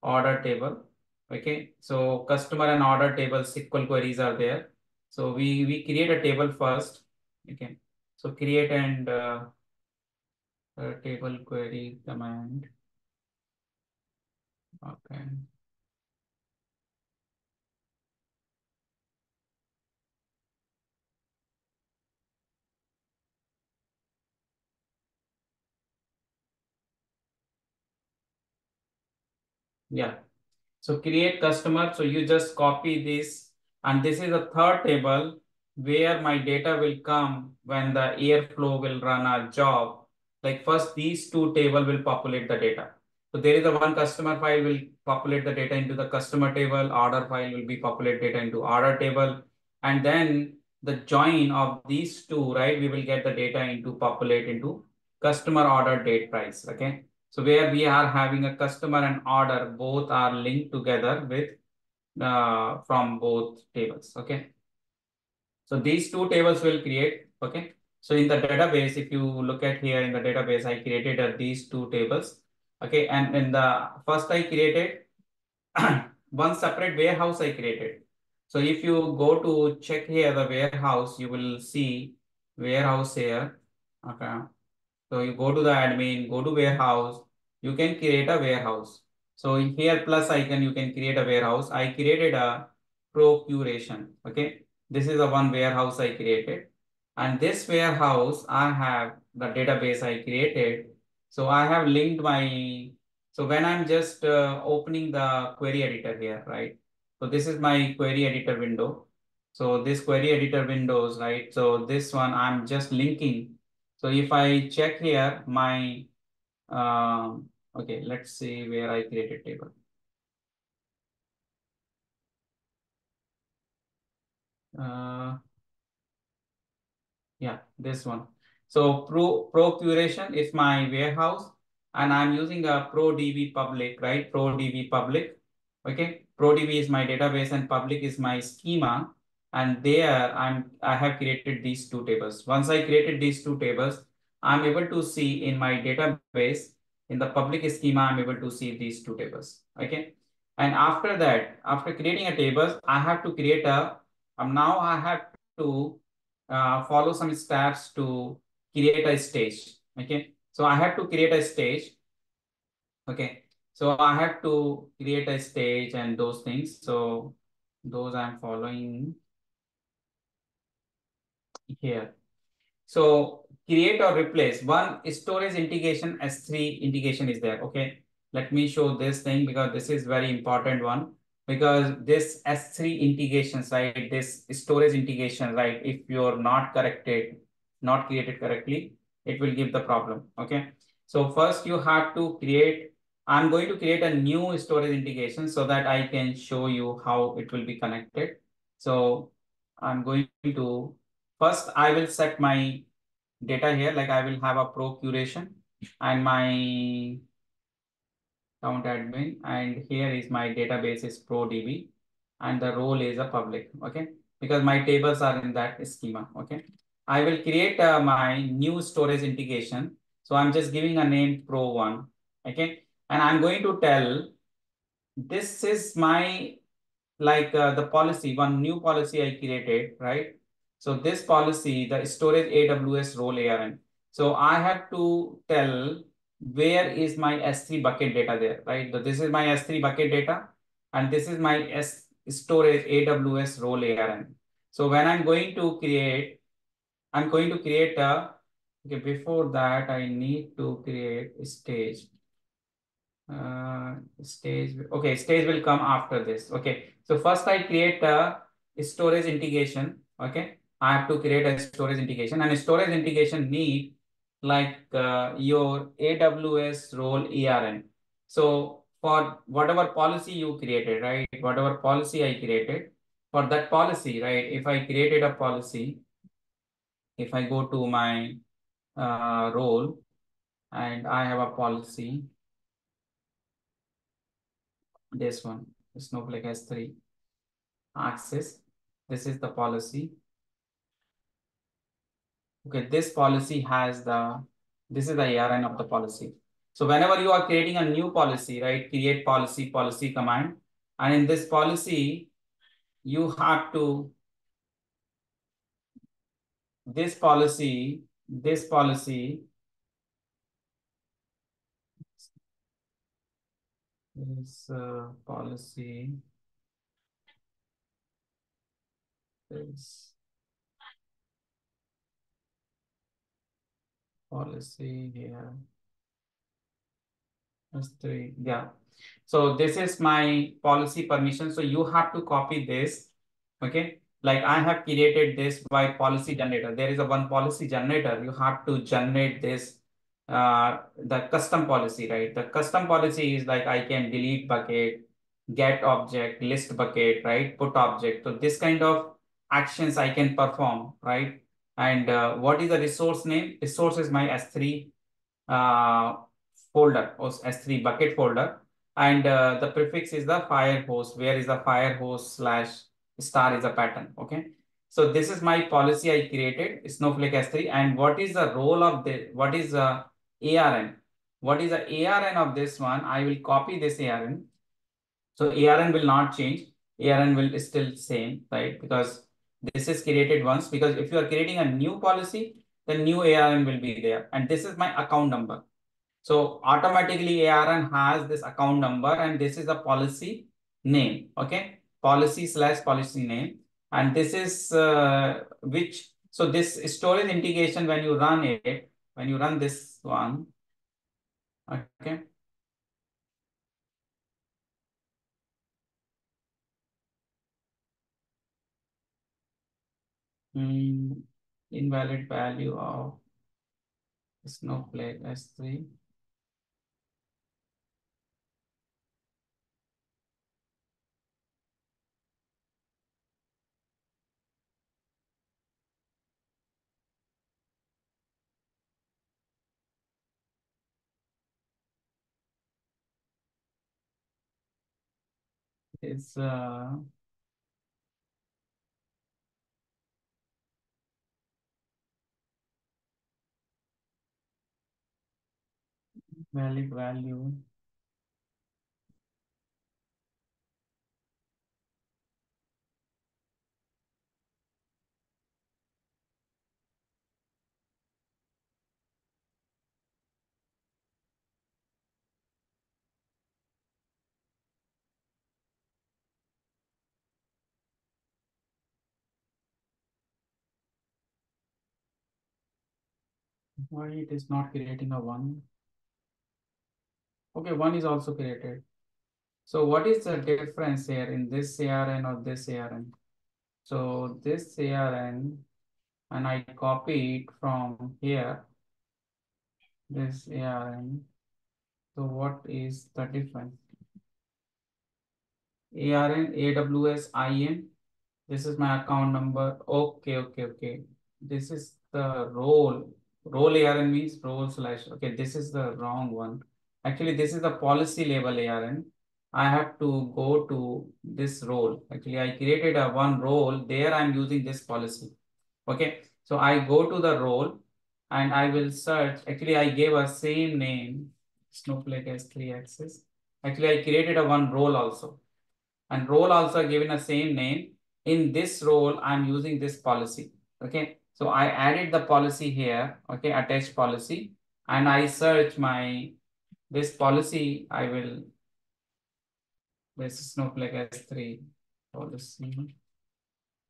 order table. Okay, so customer and order table SQL queries are there. So we create a table first. Okay, so create and table query command. Okay. Yeah. So create customer. So you just copy this, and this is a third table where my data will come when the Airflow will run a job. Like first, these two table will populate the data. So there is a one customer file will populate the data into the customer table. Order file will be populate data into order table, and then the join of these two, right? We will get the data into populate into customer order date price. Okay. So where we are having a customer and order, both are linked together with from both tables. Okay. So these two tables will create. Okay. So in the database, if you look at here in the database, I created these two tables. Okay. And in the first I created one separate warehouse I created. So if you go to check here the warehouse, you will see warehouse here. Okay. So you go to the admin, go to warehouse, you can create a warehouse. So here plus icon, you can create a warehouse. I created a procuration. Okay. This is the one warehouse I created. And this warehouse, I have the database I created. So I have linked my, so when I'm just opening the query editor here, right? So this is my query editor window. So this query editor windows, right? So this one I'm just linking. So if I check here, my, okay, let's see where I created table. Uh, Yeah, this one. So procuration is my warehouse, and I'm using a ProDB public, right? ProDB public. Okay. ProDB is my database and public is my schema. And there I have created these two tables. Once I created these two tables, I'm able to see in my database in the public schema, I'm able to see these two tables. Okay. And after that, after creating a table, I have to create a, now I have to follow some steps to create a stage. Okay. So I have to create a stage. Okay. So I have to create a stage and those things. So those I'm following here. So create or replace one storage integration S3 integration is there. Okay. Let me show this thing because this is very important one because this S3 integrations, right? This storage integration, right? If you're not corrected, not created correctly, it will give the problem. Okay. So first you have to create, I'm going to create a new storage integration so that I can show you how it will be connected. So I'm going to, first I will set my data here, like I will have a procuration and my count admin, and here is my database is ProDB and the role is a public. Okay, because my tables are in that schema. Okay, I will create my new storage integration. So I'm just giving a name Pro1. Okay, and I'm going to tell this is my, like the policy, one new policy I created, right? So this policy, the storage AWS role ARN. So I have to tell where is my S3 bucket data there, right? So this is my S3 bucket data, and this is my storage AWS role ARN. So when I'm going to create a Okay, before that, I need to create a stage. Stage. Okay, stage will come after this. Okay, so first I create a storage integration. Okay, I have to create a storage integration, and a storage integration need like your AWS role ERN. So for whatever policy you created, right? Whatever policy I created, for that policy, right? If I created a policy, if I go to my role and I have a policy, this one, Snowflake S3 access. This is the policy. Okay, this policy has this is the ARN of the policy. So whenever you are creating a new policy, right, create policy command. And in this policy, you have to, this policy, this policy is policy is policy here. S3, yeah. So this is my policy permission. So you have to copy this. Okay. Like I have created this by policy generator. There is a one policy generator. You have to generate this, the custom policy, right? The custom policy is like I can delete bucket, get object, list bucket, right? Put object. So this kind of actions I can perform, right? And what is the resource name? Resource is my S3 uh, folder or S3 bucket folder, and the prefix is the fire hose. Where is the fire hose slash star is a pattern. Okay, so this is my policy I created Snowflake S3, and what is the role of the what is the ARN? What is the ARN of this one? I will copy this ARN. So ARN will not change. ARN will still same, right? Because this is created once. Because if you are creating a new policy, the new ARN will be there, and this is my account number. So automatically ARN has this account number, and this is the policy name. Okay, policy slash policy name, and this is which. So this storage integration, when you run it, when you run this one, okay. Invalid value of Snowflake S3. Is valid value. Why it is not creating a one? Okay, one is also created. So what is the difference here in this ARN or this ARN? So this ARN, and I copy it from here, this ARN. So what is the difference? ARN, AWS, IN. This is my account number. Okay. This is the role. Role ARN means role slash. Okay, this is the wrong one. Actually, this is the policy label ARN. I have to go to this role. Actually, I created a one role. There I'm using this policy. Okay, so I go to the role and I will search. Actually, I gave a same name, Snowflake S3 access. Actually, I created a one role also, and role also given a same name. In this role, I'm using this policy. Okay, so I added the policy here. Okay, attached policy, and I search my this policy. I will this Snowflake S3 policy.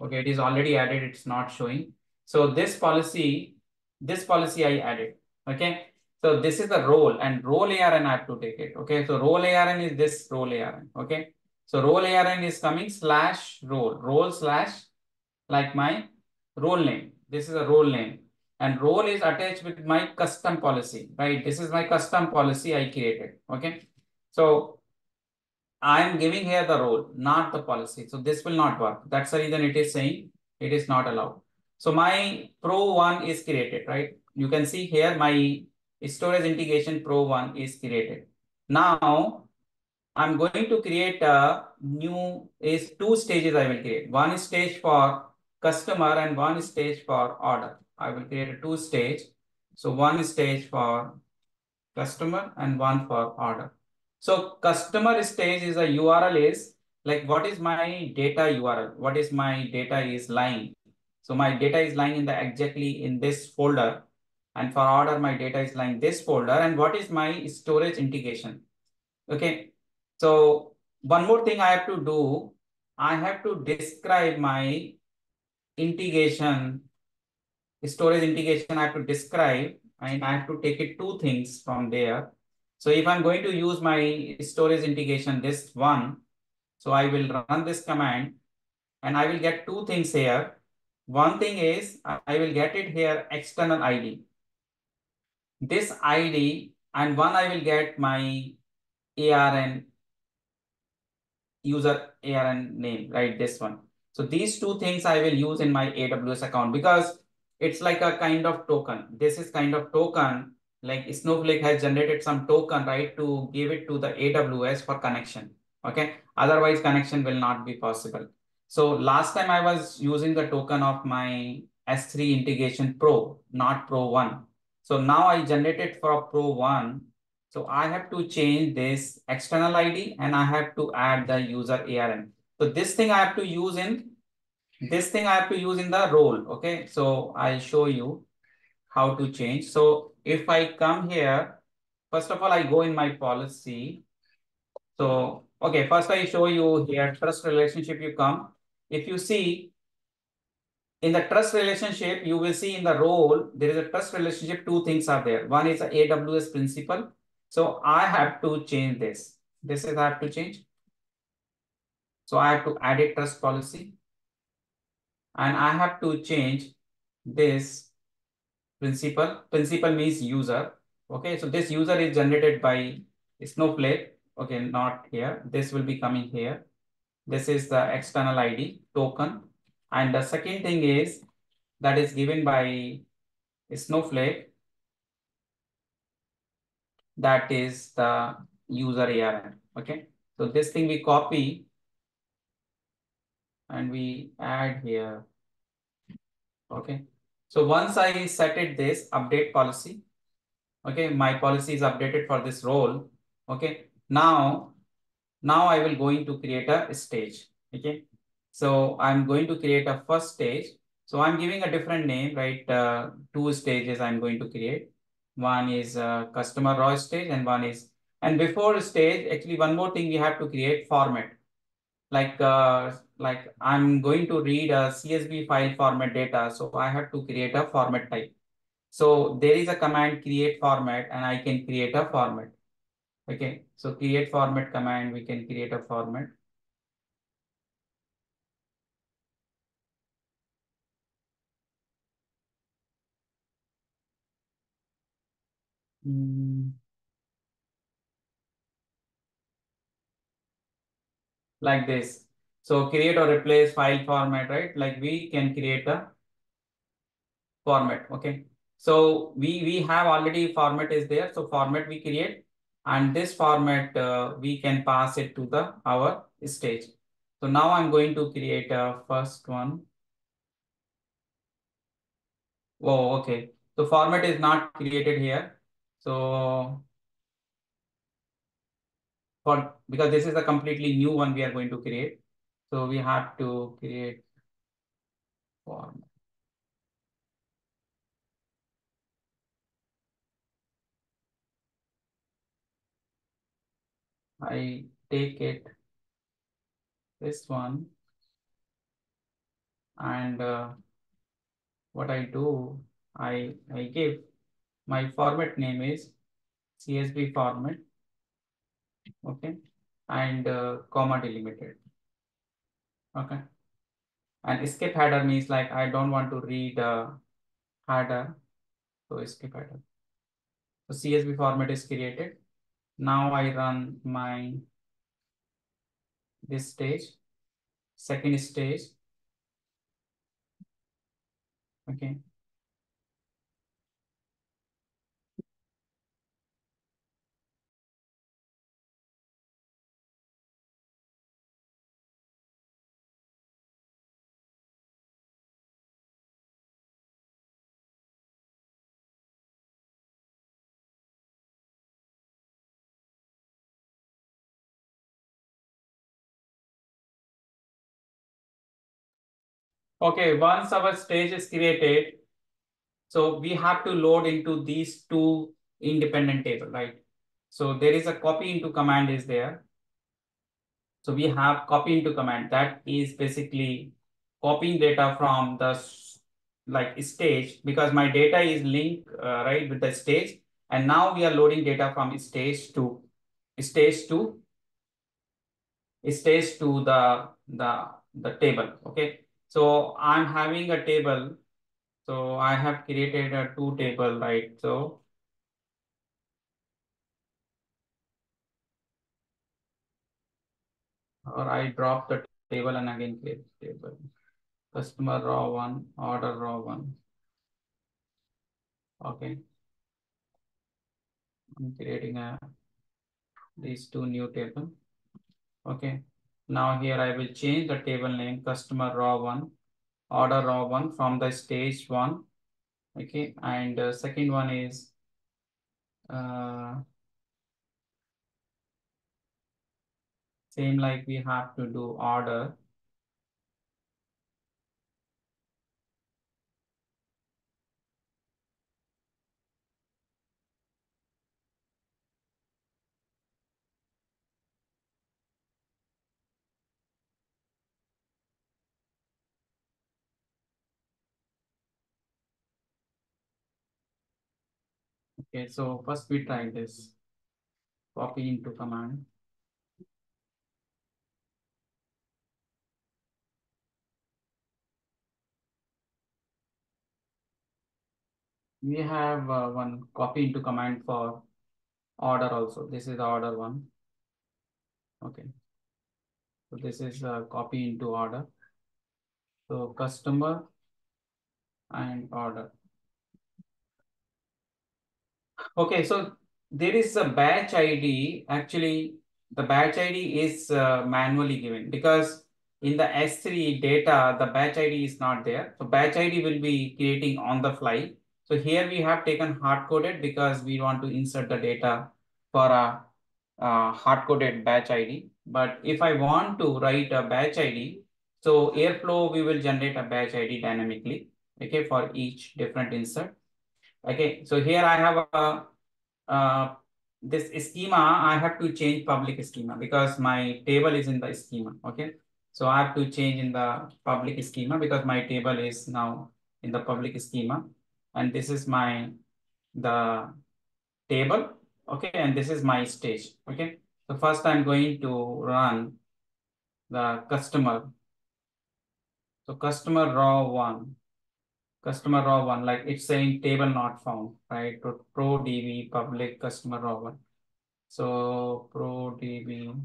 Okay, it is already added. It's not showing. So this policy This policy I added. Okay. So this is the role, and role ARN I have to take it. Okay. So role ARN is this role ARN. Okay. So role ARN is coming slash role slash like my role name. This is a role name, and role is attached with my custom policy, right? This is my custom policy I created. Okay. So I am giving here the role, not the policy. So this will not work. That's the reason it is saying it is not allowed. So my pro one is created, right? You can see here my storage integration pro one is created. Now I'm going to create a new is two stages I will create. One stage for customer and one stage for order. I will create a two stage. So one stage for customer and one for order. So customer stage is a URL is like what is my data URL? What is my data is lying? So my data is lying in the exactly in this folder, and for order my data is lying this folder, and what is my storage integration? Okay. So one more thing I have to do, I have to describe my integration, storage integration I have to describe, and I have to take it two things from there. So if I'm going to use my storage integration, this one, so I will run this command and I will get two things here. One thing is I will get it here external ID. This ID, and one I will get my ARN user ARN name, right? This one. So these two things I will use in my AWS account because it's like a kind of token. This is kind of token, like Snowflake has generated some token, right, to give it to the AWS for connection. Okay. Otherwise, connection will not be possible. So last time I was using the token of my S3 integration pro, not pro one. So now I generated for pro one. So I have to change this external ID and I have to add the user ARN. So this thing I have to use in the role. Okay. So I'll show you how to change. So if I come here, first of all, I go in my policy. So, okay, first I show you here trust relationship you come. If you see in the trust relationship, you will see in the role, there is a trust relationship, two things are there. One is the AWS principal. So I have to change this. This is I have to change. So I have to add a trust policy and I have to change this principal. Principal means user. Okay, so this user is generated by Snowflake. Okay, not here. This will be coming here. This is the external ID token. And the second thing is that is given by Snowflake. That is the user ARN. Okay. So this thing we copy and we add here. Okay. So once I set it this update policy, okay, my policy is updated for this role. Okay. Now I will going to create a stage. Okay. So I'm going to create a first stage. So I'm giving a different name, right? Two stages I'm going to create. One is customer raw stage and one is, and before stage, actually one more thing we have to create format. Like I'm going to read a CSV file format data. So I have to create a format type. So there is a command create format and I can create a format. Okay. So create format command, we can create a format. Like this. So create or replace file format, right? Like we can create a format. Okay. So we have already format is there. So format we create, and this format we can pass it to the our stage. So now I'm going to create a first one. Oh, okay. So format is not created here. So for because this is a completely new one we are going to create. So we have to create format. I take it this one and what I do, I give my format name is CSV format, okay, and comma delimited, okay. And escape header means like I don't want to read header, so escape header. So CSV format is created. Now I run my this stage, second stage, okay. Okay, once our stage is created, so we have to load into these two independent table, right? So there is a copy into command is there. So we have copy into command that is basically copying data from the like stage because my data is linked right with the stage, and now we are loading data from stage to the table. Okay, so I'm having a table. So I have created a two table, right? So or I drop the table and again create table. Customer raw one, order raw one. Okay, I'm creating these two new table. Okay, now here I will change the table name customer raw one, order raw one from the stage one. Okay, and second one is uh, same like we have to do order. Okay, so first we try this copy into command. We have one copy into command for order also. This is the order one. Okay, so this is copy into order. So customer and order. Okay, so there is a batch ID. Actually, the batch ID is manually given because in the S3 data, the batch ID is not there. So batch ID will be creating on the fly. So here we have taken hard coded because we want to insert the data for a hard coded batch ID. But if I want to write a batch ID, so Airflow, we will generate a batch ID dynamically, okay, for each different insert. Okay, so here I have a this schema. I have to change public schema because my table is in the schema. Okay, so I have to change in the public schema because my table is now in the public schema, and this is my the table. Okay, and this is my stage. Okay, so first I'm going to run the customer. So customer raw one. Customer raw one, like it's saying table not found, right? Pro DB public customer raw one. So pro DB.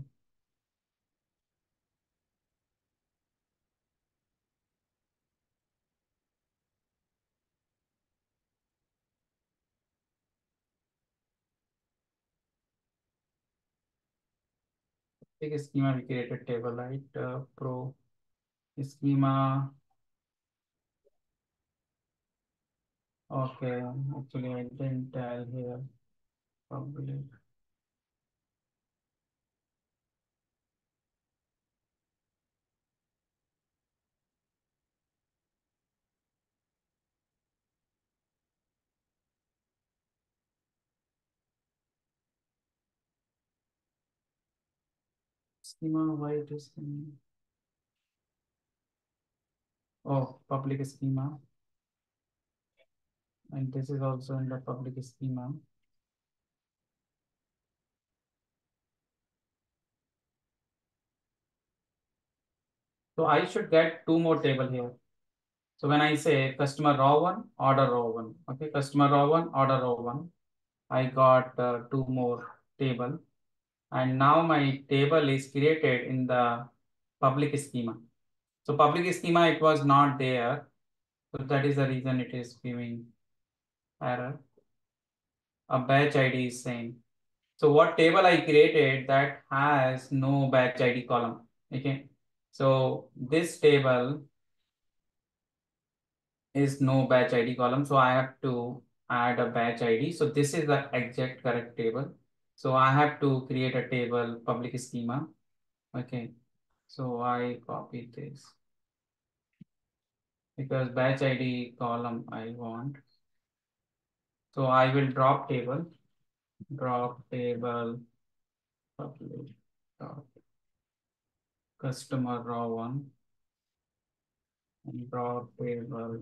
Big schema we created table, right? Pro schema. Okay, actually I didn't tell here. Public schema, why it is oh public schema. and this is also in the public schema. So I should get two more table here. So when I say customer raw one, order raw one, okay, customer raw one, order raw one, I got two more table, and now my table is created in the public schema. So public schema, it was not there. So that is the reason it is giving error. A batch ID is same. So what table I created that has no batch ID column. Okay. So this table is no batch ID column. So I have to add a batch ID. So this is the exact correct table. So I have to create a table public schema. Okay. So I copy this because batch ID column I want. So I will drop table public dot customer raw one and drop table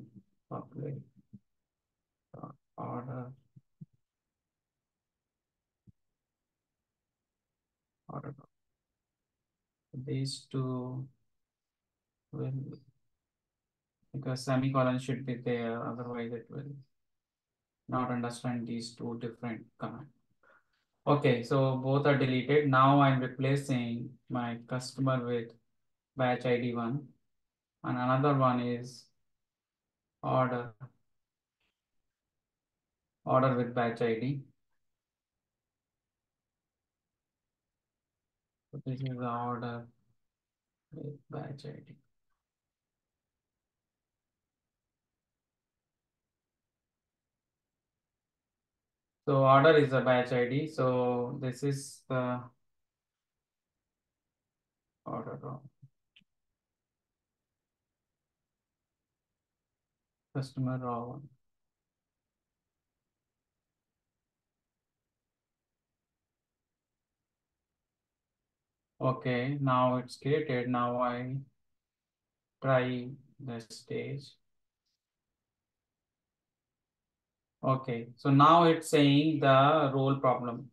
public dot order. These two will, because semicolon should be there, otherwise it will not understand these two different commands. Okay, so both are deleted. Now I'm replacing my customer with batch ID one, and another one is order with batch ID. So this is the order with batch ID. So order is a batch ID. So this is the order of customer raw one. Okay, now it's created. Now I try the stage. Okay, so now it's saying the role problem.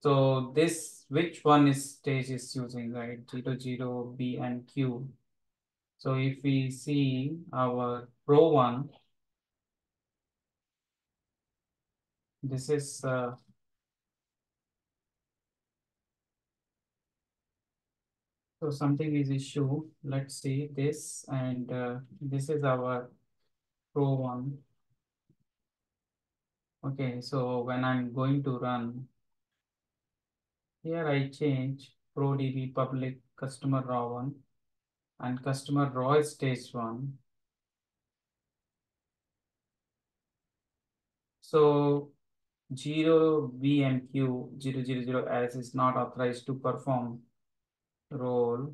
So this, which one is stage is using, right? 0, 0, B and Q. So if we see our row one, this is so something is issue. Let's see this, and this is our row one. Okay, so when I'm going to run, here I change ProDB public customer raw one and customer raw is stage one. So 0 BMQ 000 as is not authorized to perform role.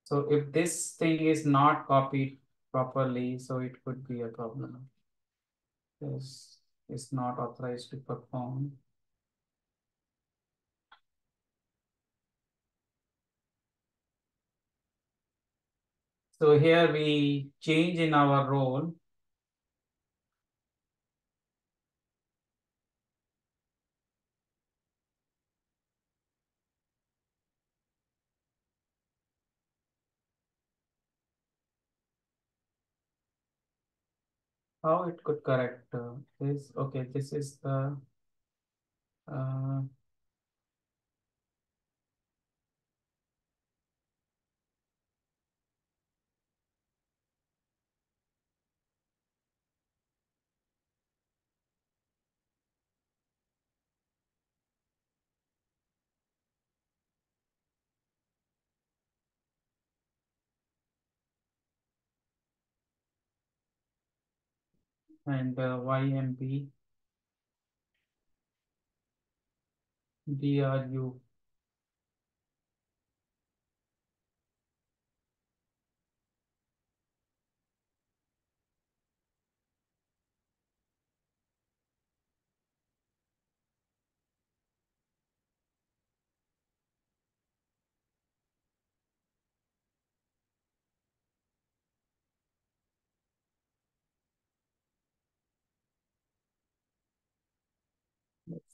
So if this thing is not copied properly, so it could be a problem. This is not authorized to perform. So here we change in our role. How it could correct this? Okay, this is the uh, and YMB DRU.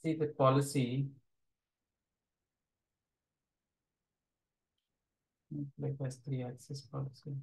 see the policy like has three axis policy.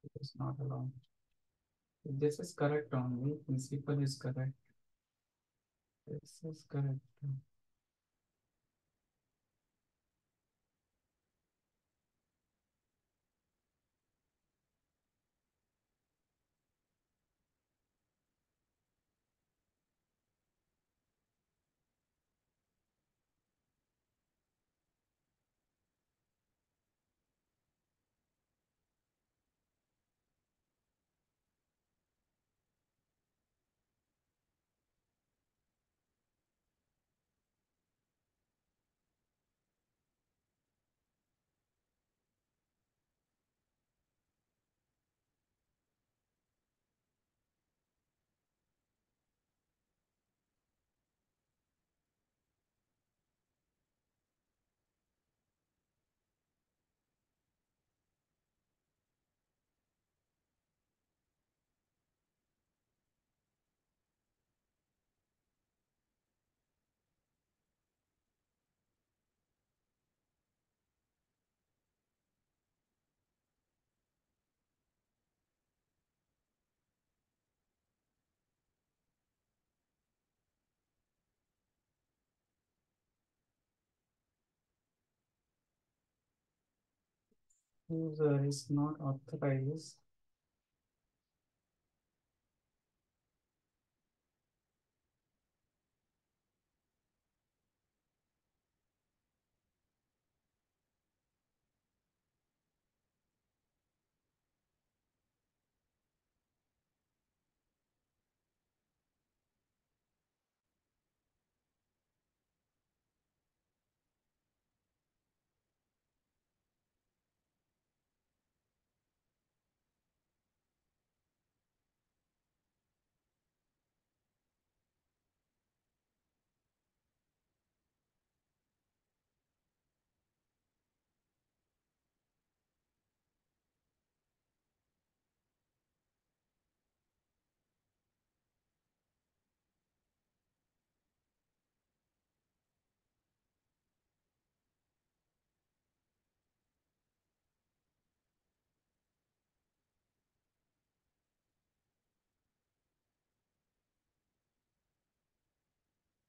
This is not allowed. This is correct only. Principle is correct. This is correct. User is not authorized.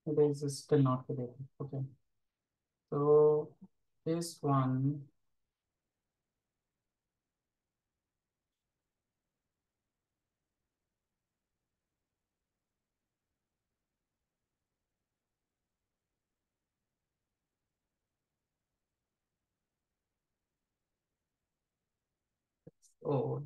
It is still not created. Okay. So this one. Oh,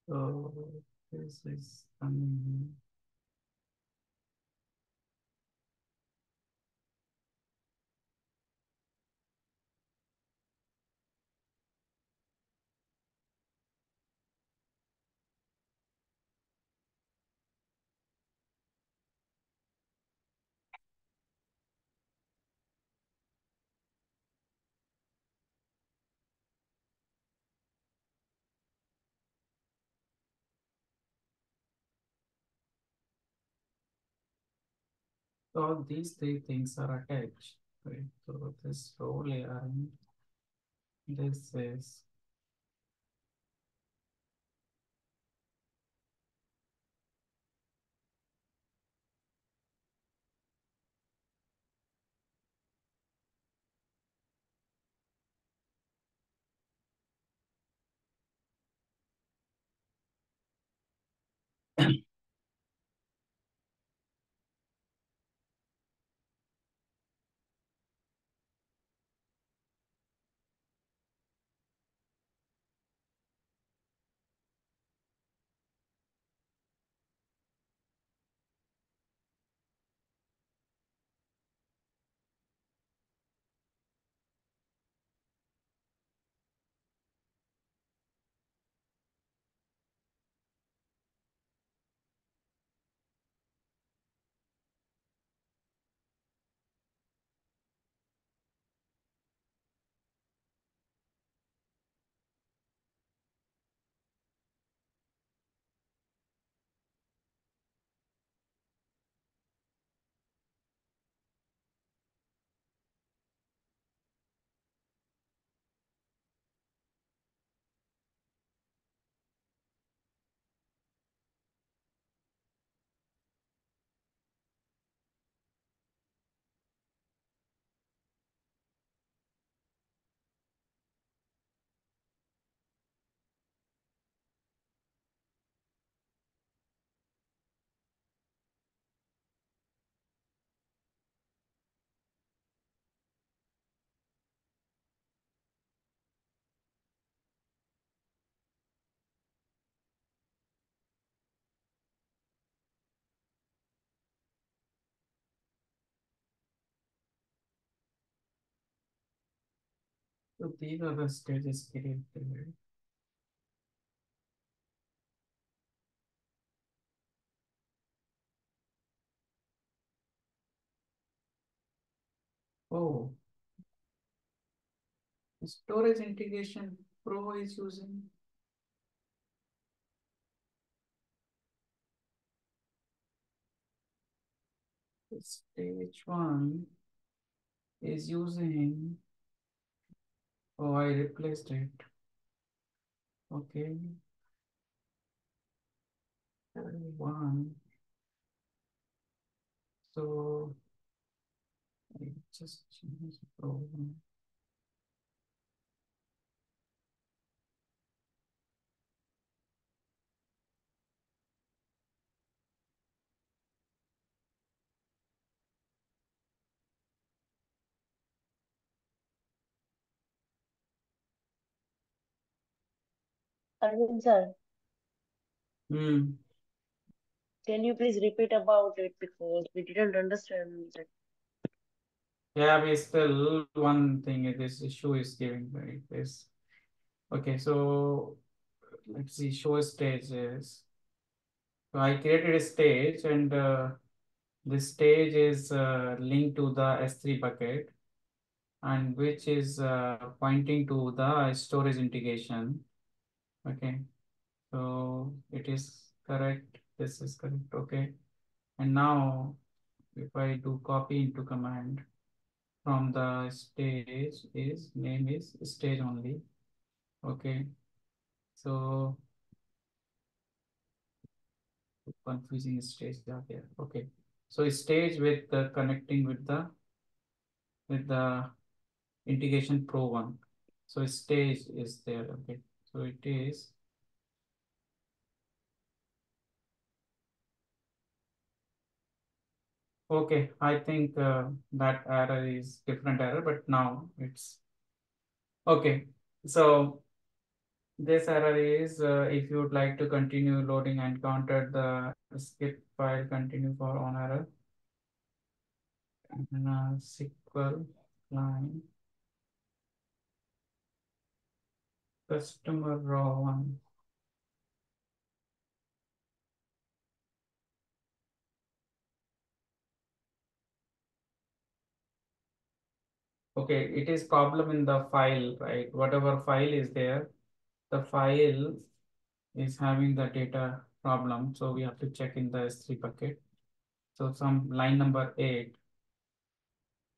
so this is so these three things are attached, right? So this row layer and this is so these are the stages created, right? Oh, storage integration pro is using. Stage 1 is using, oh, I replaced it. Okay. 1. So I just change the program. Arvind sir, Hmm. can you please repeat about it because we didn't understand that. Yeah, we still one thing this issue is giving, right? This. Okay, so let's see, show stages. So I created a stage, and this stage is linked to the S3 bucket, and which is pointing to the storage integration. Okay, so it is correct. This is correct. Okay, and now if I do copy into command from the stage, is name is stage only. Okay, so confusing stage are there. Okay, so stage with the connecting with the integration pro one. So stage is there. Okay, so it is. Okay, I think that error is different error, but now it's okay. So this error is if you would like to continue loading and counter the skip file, continue for on error and SQL line customer raw one. Okay, it is problem in the file, right? Whatever file is there, the file is having the data problem. So we have to check in the S3 bucket. So some line number 8.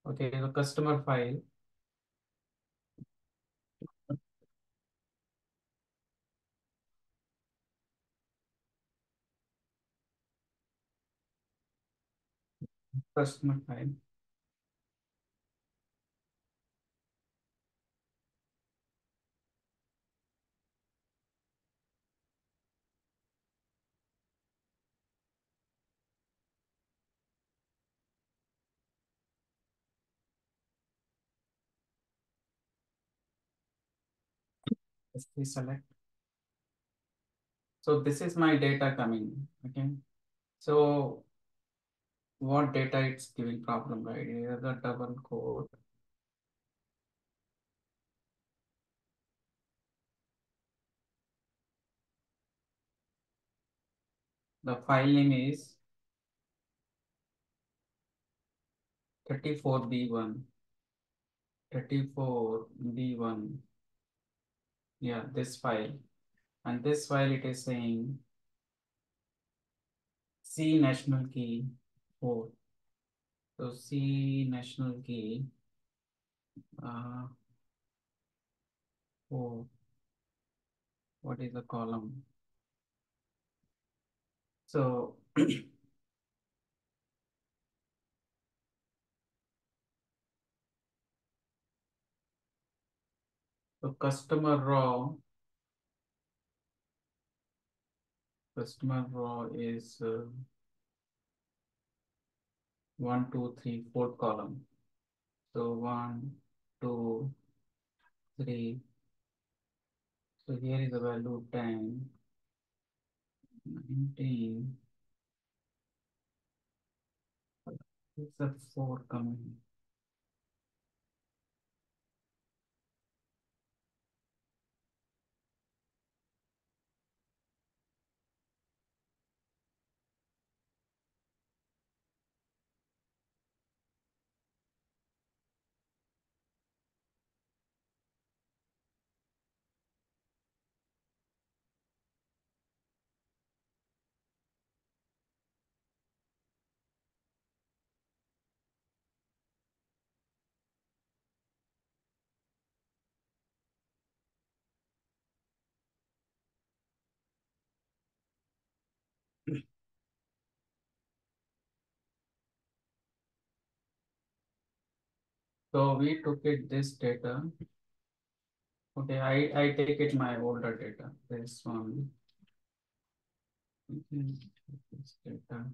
Okay, the customer file. Customer file. S3 select. So this is my data coming. Okay. So what data it's giving problem, right? Here the double code. The file name is 34B1. 34B1. Yeah, this file. And this file it is saying C national key 4. So C national key 4. What is the column? So so customer raw is 1, 2, 3, fourth column. So 1, 2, 3. So here is the value 10, 19. It's a 4 coming. So we took it this data. Okay, I take it my older data. This one. This data.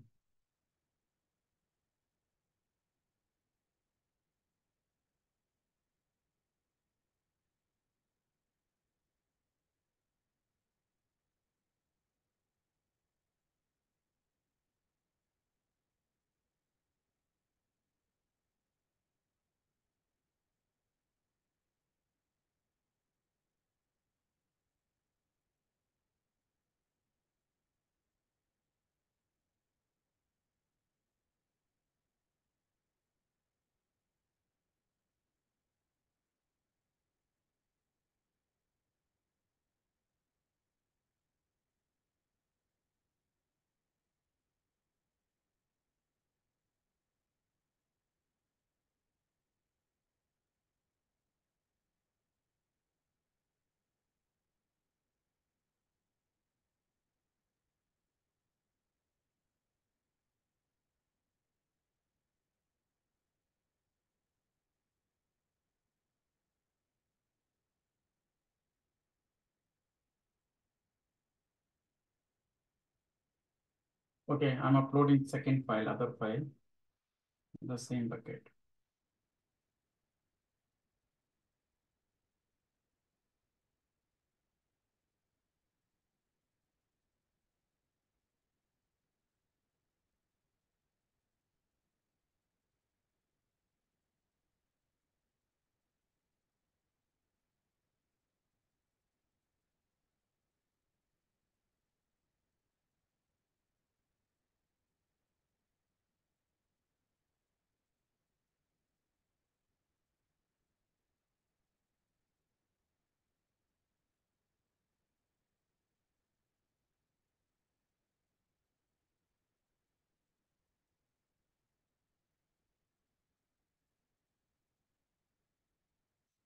Okay, I'm uploading second file, other file, the same bucket.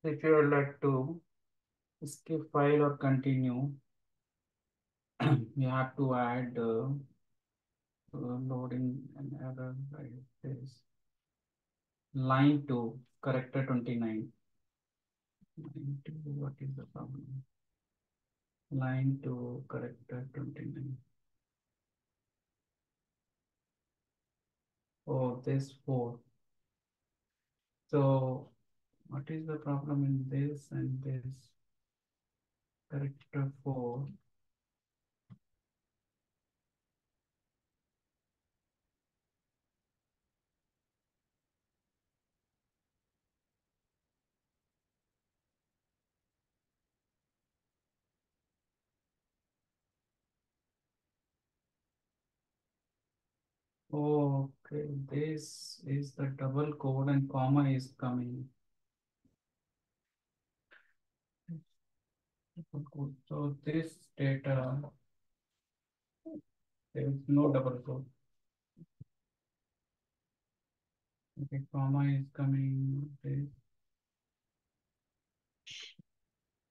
If you would like to skip file or continue, you have to add loading and error like this. Line 2, character 29. Line 2, what is the problem? Line 2, character 29. Oh, this 4. So, what is the problem in this and this? Character 4. Okay, this is the double code and comma is coming. Double code. So this data, there is no double code. Okay, comma is coming.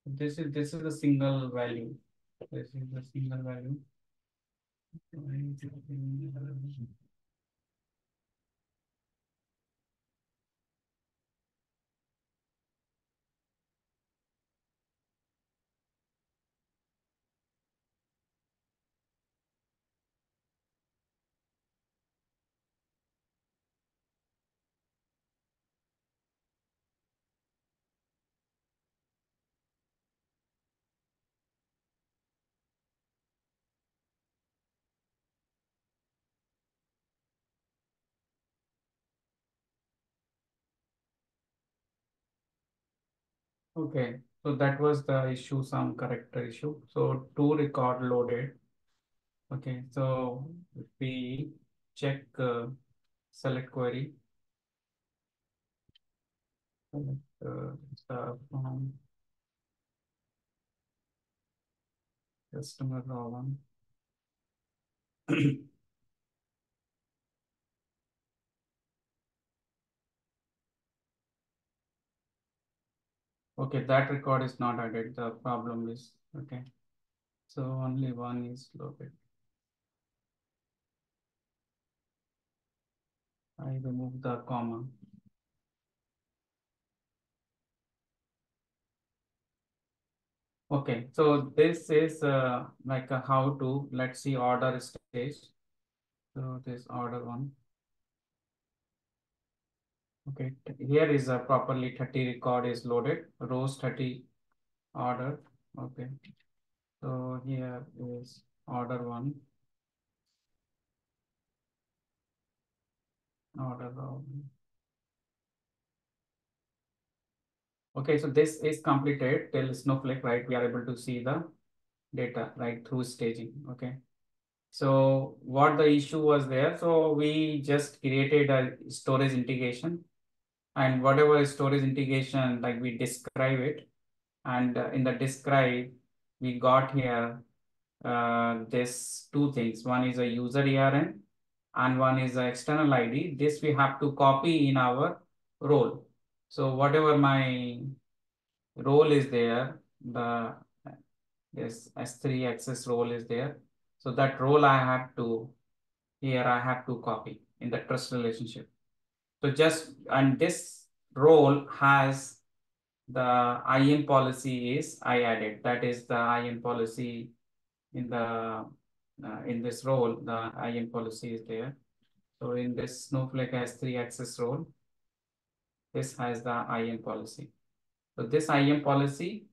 This is a single value. This is the single value. Okay, so that was the issue, some character issue. So two record loaded. Okay, so if we check select query, select the from customer raw one. Okay, that record is not added. The problem is okay. So only one is loaded. I remove the comma. Okay, so this is like a how to, let's see order stage. So this order one. Okay, here is a properly 30 record is loaded, rows 30 order. Okay, so here is order one, order row. Okay, so this is completed till snowflake, right? We are able to see the data right through staging. Okay, so what the issue was there? So we just created a storage integration, and whatever storage integration, like we describe it, and in the describe we got here this two things. One is a user ARN and one is a external ID. This we have to copy in our role. So whatever my role is there, the this S3 access role is there. So that role I have to, here I have to copy in the trust relationship. So just, and this role has the IAM policy is I added. That is the IAM policy in the in this role, the IAM policy is there. So in this Snowflake S3 access role, this has the IAM policy. So this IAM policy,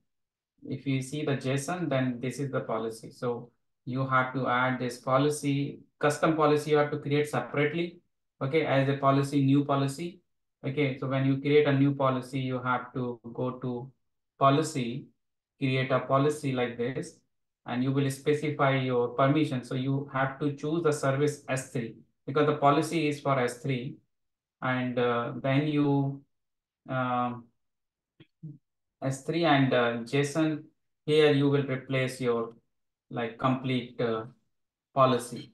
if you see the JSON, then this is the policy. So you have to add this policy, custom policy you have to create separately, okay, as a policy, new policy. Okay, so when you create a new policy, you have to go to policy, create a policy like this, and you will specify your permission. So you have to choose the service S3 because the policy is for S3, and then you um, S3 and JSON, here you will replace your like complete policy.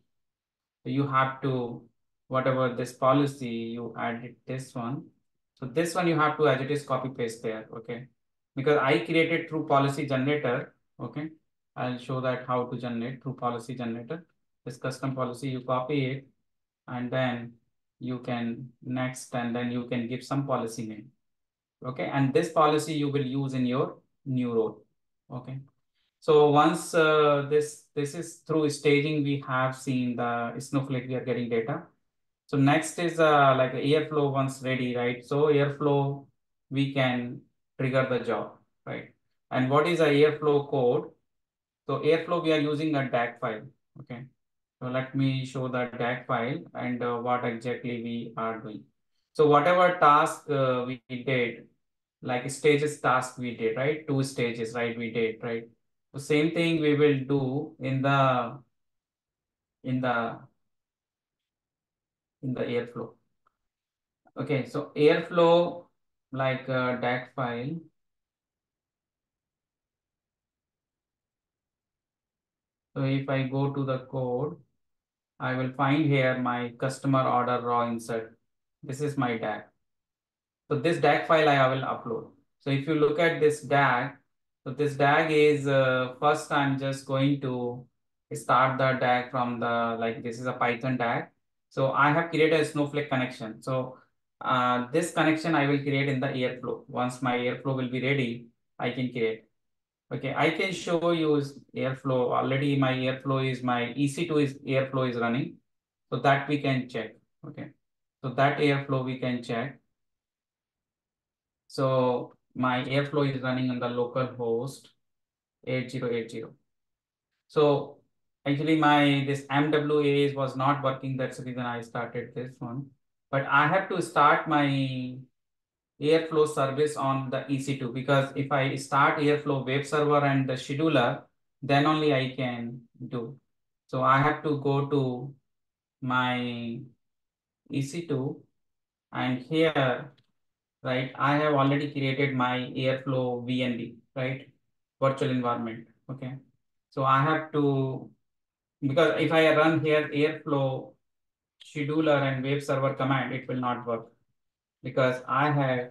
So you have to, whatever this policy, you added this one. So this one you have to, as it is, copy paste there, okay? Because I created through policy generator, okay? I'll show that how to generate through policy generator. This custom policy, you copy it, and then you can next, and then you can give some policy name. Okay, and this policy you will use in your new role. Okay, so once this is through staging, we have seen the snowflake, we are getting data. So next is like airflow once ready, right? So airflow, we can trigger the job, right? And what is a airflow code? So airflow, we are using a DAG file. Okay, so let me show the DAG file and what exactly we are doing. So whatever task we did, like stages task we did, right? Two stages, right? We did, right? The same thing we will do in the in the in the airflow. Okay, so airflow, like DAC file. So if I go to the code, I will find here my customer order raw insert. This is my DAC. So this DAC file I will upload. So if you look at this DAC, so this DAG is first I'm just going to start the DAG from the, like this is a Python DAG. So I have created a Snowflake connection. So this connection I will create in the Airflow. Once my Airflow will be ready, I can create. Okay, I can show you Airflow. Already my Airflow is, my EC2 is Airflow is running. So that we can check. Okay, so that Airflow we can check. So my Airflow is running on the local host 8080. So actually my this MWA was not working. That's the reason I started this one. But I have to start my Airflow service on the EC2, because if I start Airflow web server and the scheduler, then only I can do. So I have to go to my EC2, and here, right, I have already created my Airflow VNV, right, virtual environment. Okay, so I have to, because if I run here Airflow scheduler and web server command, it will not work because I have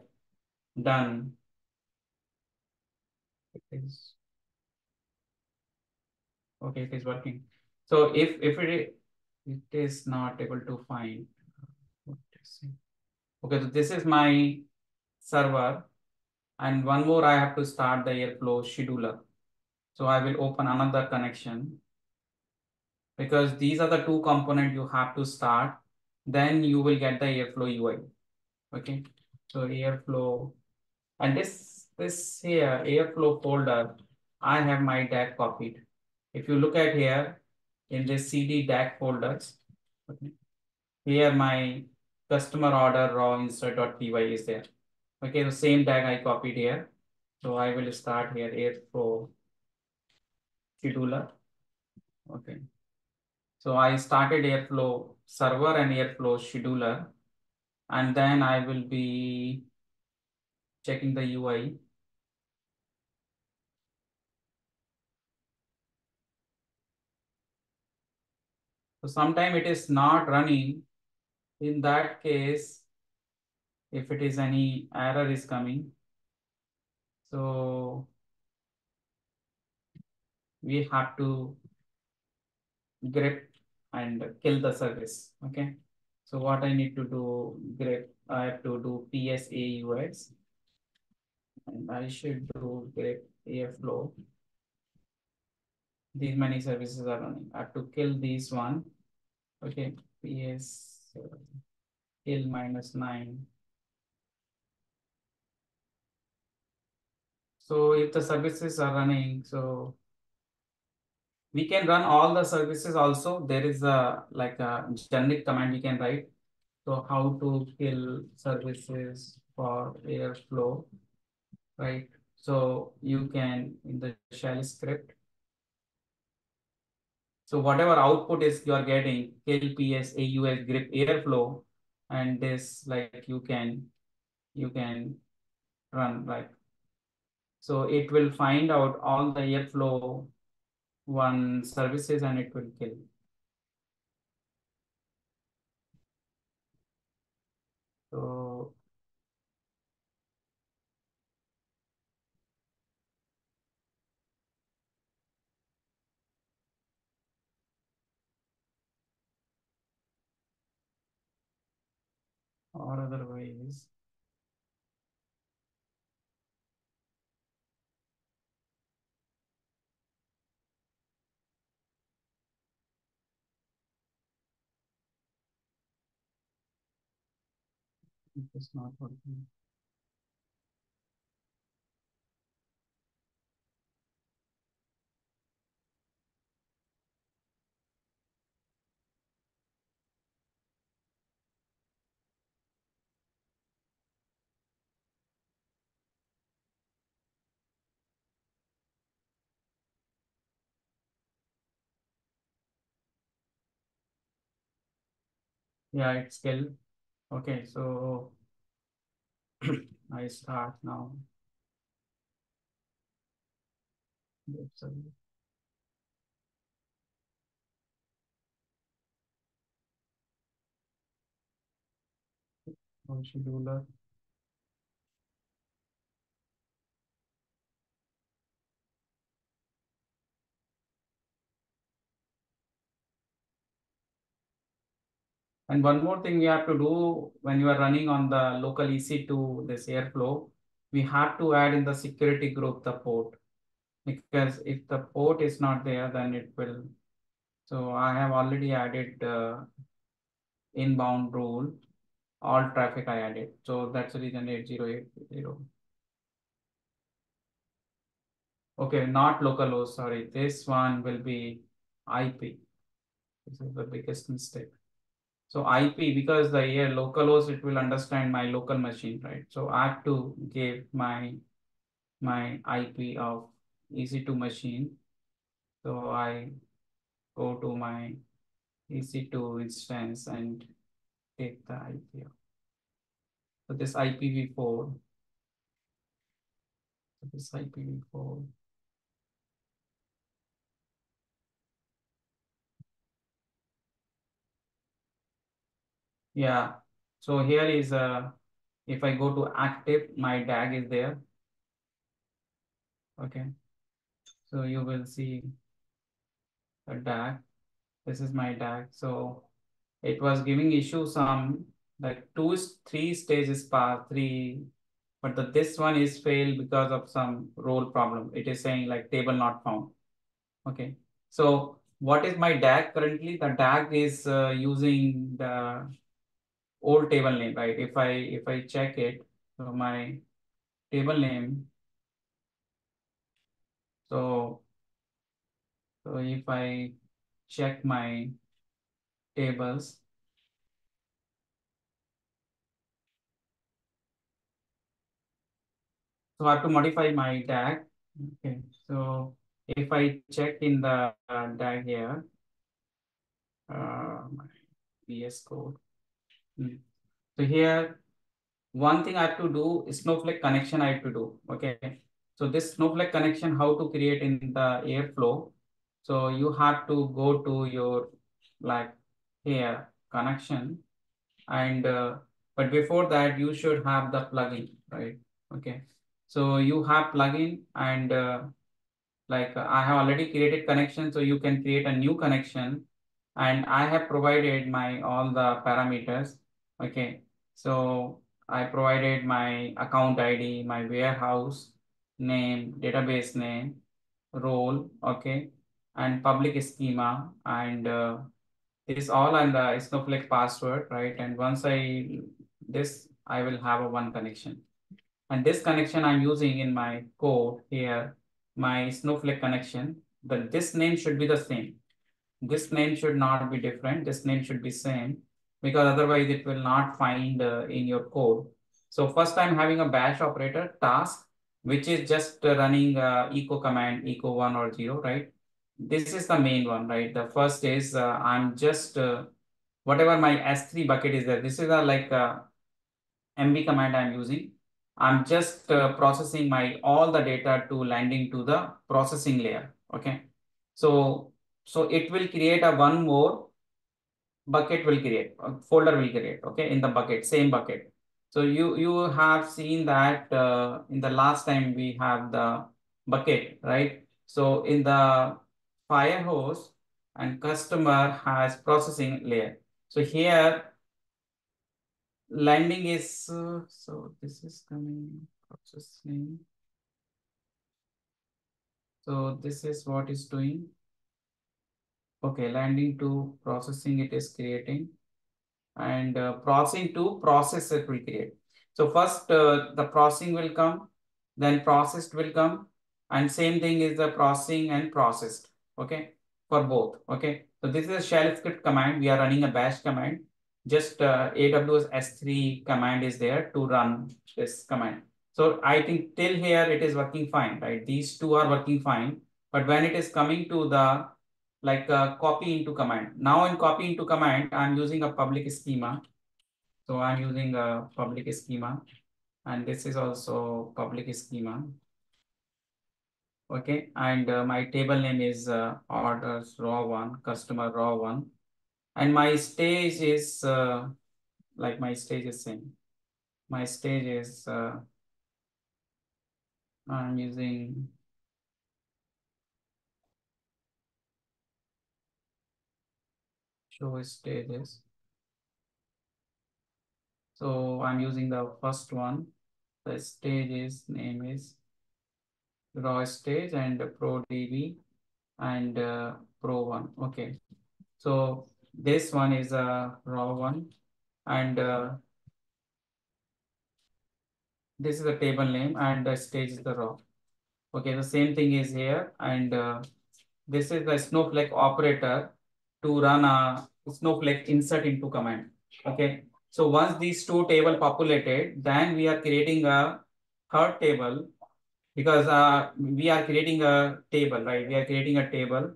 done it is okay, it is working. So if it is not able to find what is it? Okay, so this is my server, and one more I have to start the Airflow scheduler. So I will open another connection, because these are the two components you have to start. Then you will get the airflow UI. Okay. So airflow, and this here airflow folder, I have my DAG copied. If you look at here in this CD DAG folders, okay, here my customer order raw insert.py is there. Okay, the same DAG I copied here. So I will start here airflow scheduler. Okay. So I started airflow server and airflow scheduler, and then I will be checking the UI. So sometime it is not running. In that case, if it is any error is coming, so we have to grep and kill the service. Okay. So what I need to do, grep, I have to do PSAUX, and I should do grep airflow. These many services are running. I have to kill these one. Okay. PS kill -9. So if the services are running, so we can run all the services also. There is a like a generic command we can write. So how to kill services for airflow, right? So you can in the shell script. So whatever output is you are getting, kill PS AUS grep airflow, and this like you can run, right? So it will find out all the airflow one services and it will kill. So or otherwise, it is not working. Yeah, it's killed. Okay, so I start now. Scheduler. And one more thing we have to do when you are running on the local EC2, this airflow, we have to add in the security group the port, because if the port is not there, then it will. So I have already added inbound rule, all traffic I added. So that's the reason 8080. Okay, not local host, sorry. This one will be IP. This is the biggest mistake. So IP, because the here local host, it will understand my local machine, right? So I have to give my IP of EC2 machine. So I go to my EC2 instance and take the IP. So this IPv4. So this IPv4. Yeah. So here is if I go to active, my DAG is there. Okay. So you will see the DAG. This is my DAG. So it was giving issue some like 3 stages pass 3, but this one is failed because of some role problem. It is saying like table not found. Okay. So what is my DAG currently? The DAG is using the old table name, right? If I check it, so my table name. So if I check my tables, so I have to modify my DAG. Okay. So if I check in the DAG here, my VS code. So here, one thing I have to do is snowflake connection I have to do. Okay. So this snowflake connection, how to create in the Airflow. So you have to go to your like here connection and but before that you should have the plugin, right? Okay. So you have plugin and I have already created connection, so you can create a new connection and I have provided my all the parameters. Okay. So I provided my account ID, my warehouse name, database name, role, okay, and public schema, and this all and the Snowflake password, right? And once I will have a one connection. And this connection I'm using in my code here, my Snowflake connection, but this name should be the same. This name should not be different. This name should be same because otherwise it will not find in your code. So first I'm having a bash operator task, which is just running echo command, echo 1 or 0, right? This is the main one, right? The first is I'm just whatever my S3 bucket is there. This is a MB command I'm using. I'm just processing my all the data to landing to the processing layer. Okay. So it will create a one more bucket will create, a folder will create, okay, in the bucket, same bucket. So you have seen that in the last time we have the bucket, right? So in the Firehose and customer has processing layer. So here landing is so this is coming processing. So this is what is doing. Okay, landing to processing it is creating, and processing to process it will create. So first the processing will come, then processed will come, and same thing is the processing and processed. Okay, for both. Okay, so this is a shell script command. We are running a bash command. Just AWS S3 command is there to run this command. So I think till here it is working fine, right? These two are working fine. But when it is coming to the copy into command. Now in copy into command, I'm using a public schema. So I'm using a public schema, and this is also public schema. Okay, and my table name is orders raw one, customer raw one, and my stage is my stage is same. My stage is I'm using show stages. So I'm using the first one. The stage is name is raw stage and pro DB and pro one. Okay. So this one is a raw one, and this is the table name, and the stage is the raw. Okay. The same thing is here, and this is the snowflake operator to run a snowflake insert into command. Okay. So once these two table populated, then we are creating a third table because we are creating a table, right? We are creating a table,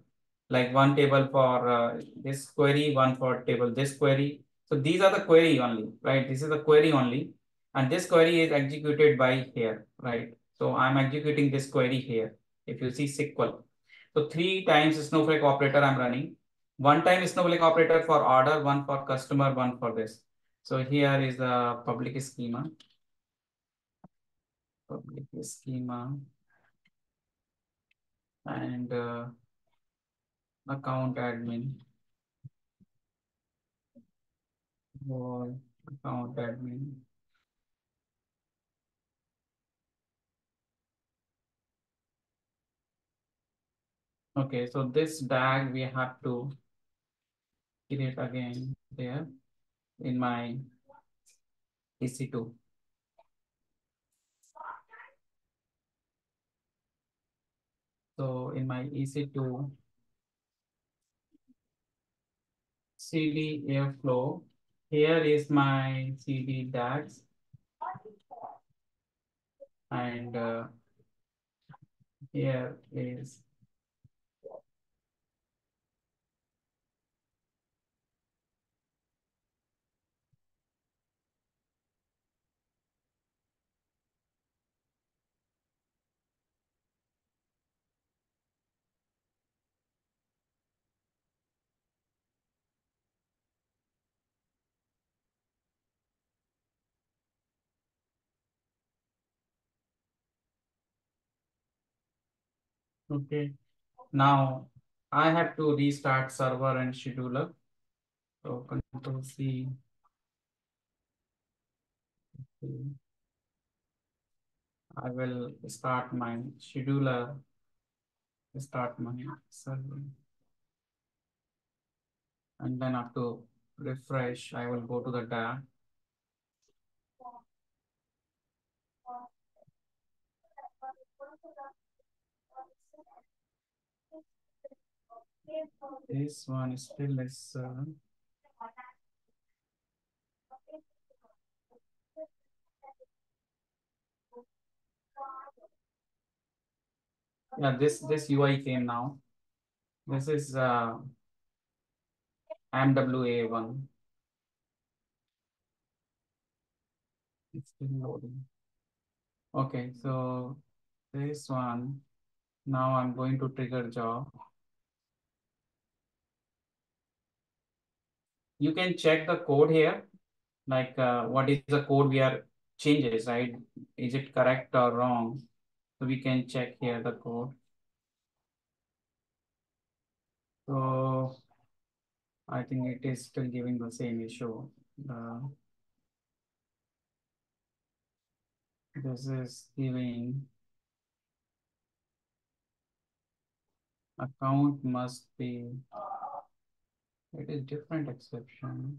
like one table for this query, one for table this query. So these are the query only, right? This is the query only, and this query is executed by here, right? So I'm executing this query here. If you see SQL, so three times snowflake operator I'm running. One time snowflake operator for order, one for customer, one for this. So here is the public schema. Public schema. And account admin or account admin Okay, so this DAG we have to create again there in my EC2. So in my EC2 CD airflow, here is my CD DAGs, and here is okay. Now I have to restart server and scheduler. So Control C. I will start my scheduler, start my server, and then I have to refresh. I will go to the DAG. This one still is yeah, this UI came now. This is MWA1. It's still loading. Okay, so this one, now I'm going to trigger job. You can check the code here, like what is the code we are changes, right? Is it correct or wrong? So we can check here the code. So I think it is still giving the same issue. This is giving account must be, it is different exception.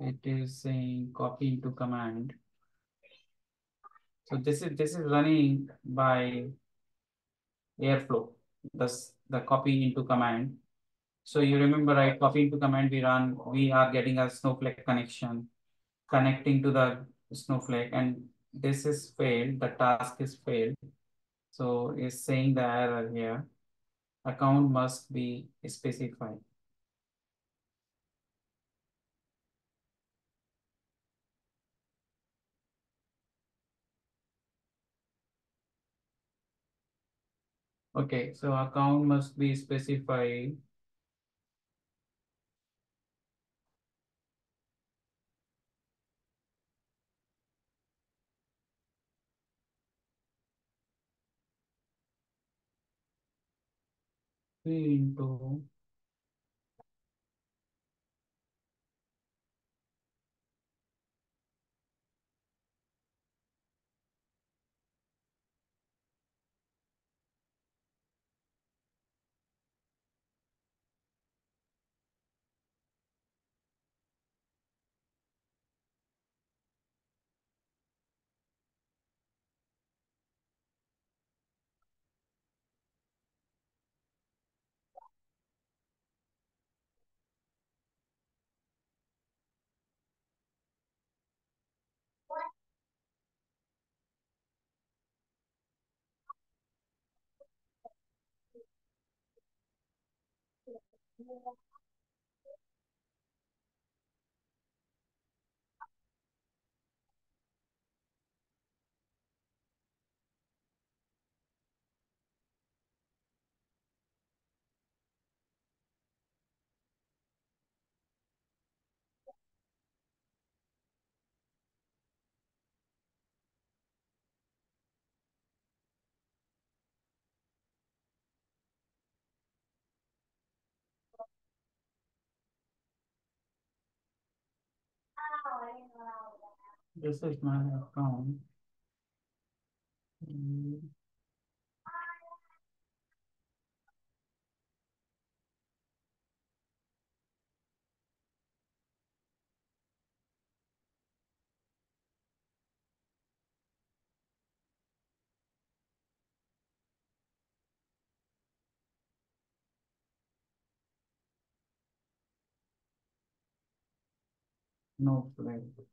It is saying copy into command. So this is running by Airflow, the copy into command. So you remember, right? Copy into command we are getting a snowflake connection, connecting to the snowflake, and this is failed. The task is failed. So it's saying the error here. Account must be specified. Okay, so account must be specified. Into this is my account. Mm, snowflake.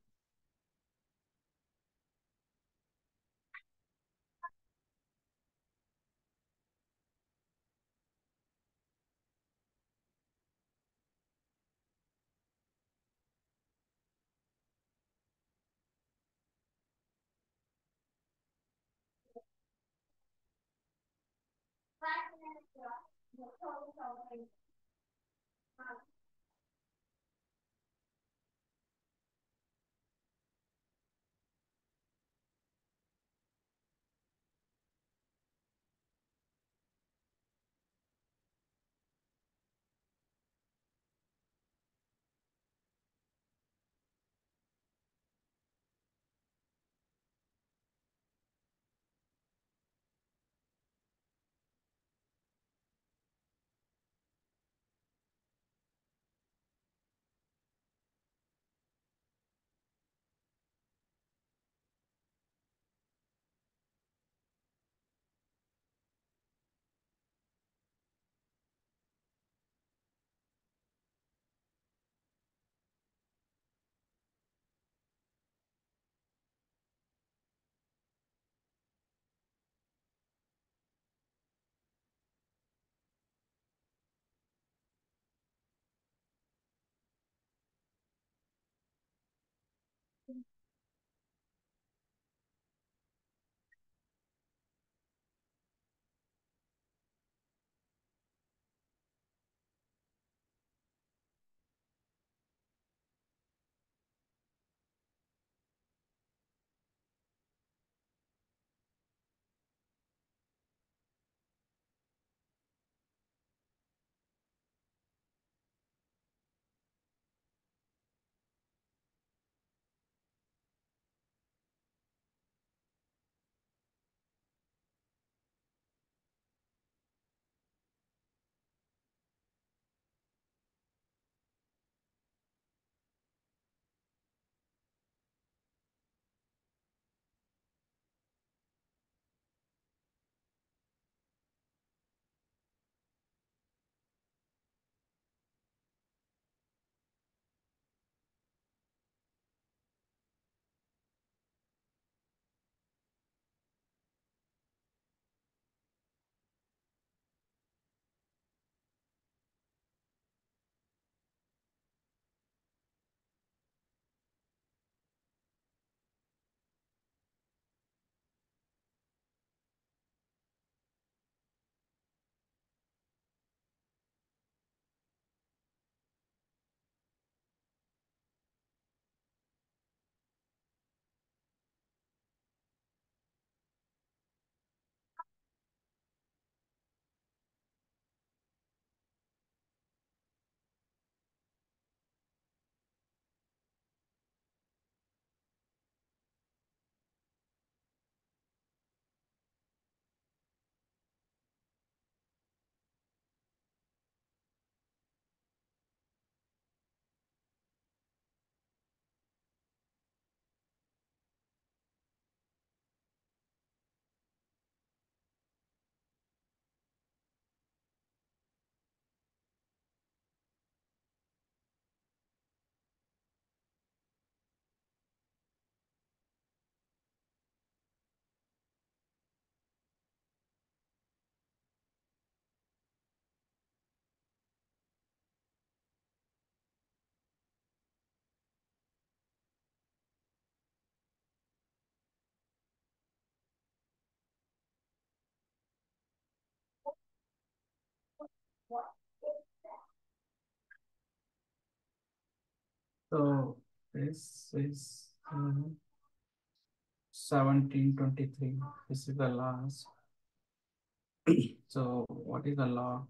So this is 1723. This is the last. So what is the law?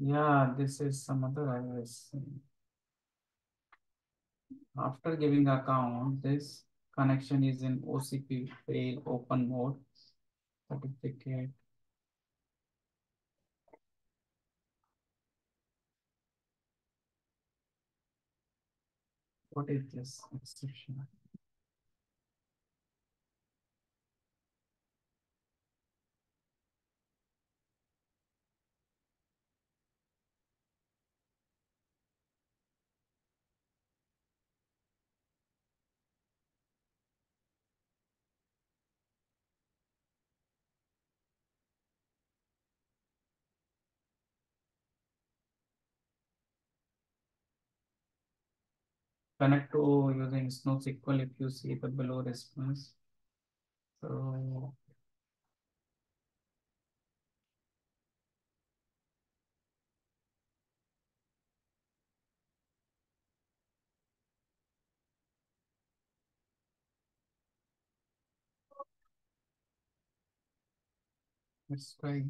Yeah, this is some other I was saying. After giving account, this connection is in OCP fail open mode certificate. What is this exception? connect to using SnowSQL if you see the below response. So let's try.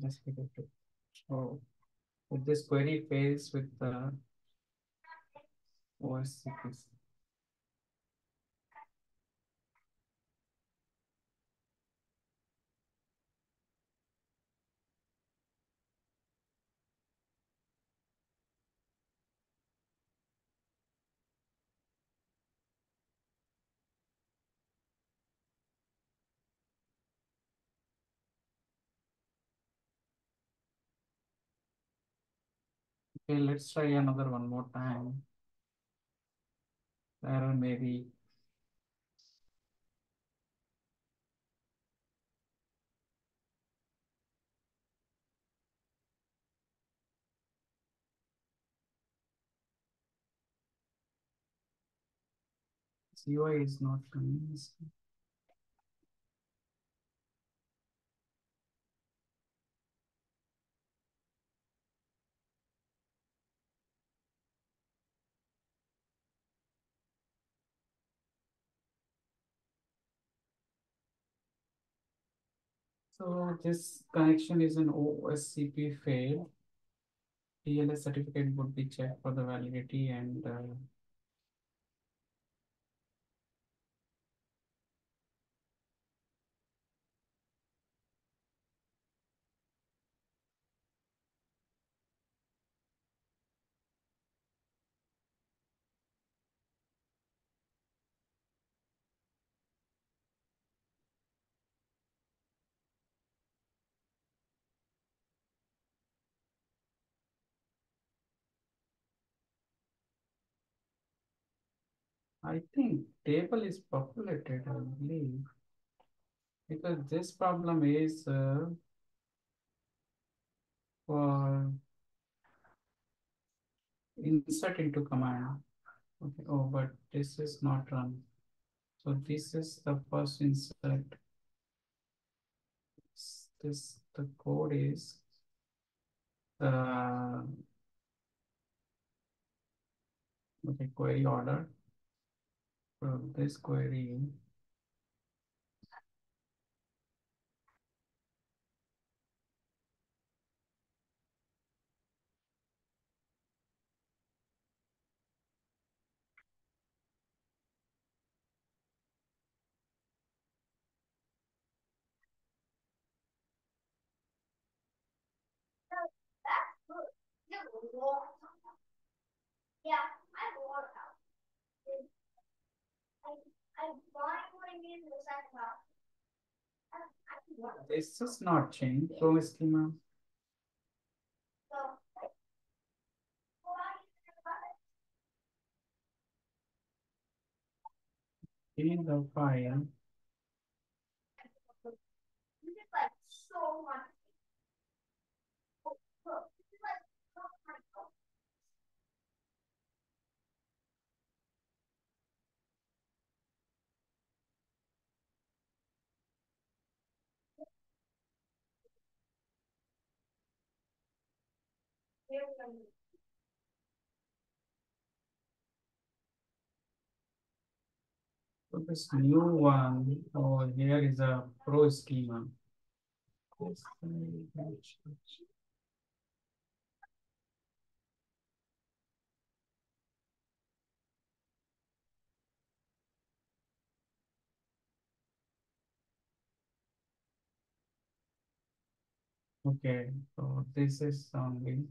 Just click it. So if this query fails with the OSCP. Okay, let's try another one more time. Error maybe. CUI is not coming. So this connection is an OSCP fail. TLS certificate would be checked for the validity and I think table is populated, I believe, because this problem is for insert into command. Okay. Oh, but this is not run. So this is the first insert. This the code is okay, query order. So this query. This is not changed from schema. In the file. So this new one over here is a pro schema. Okay, so this is only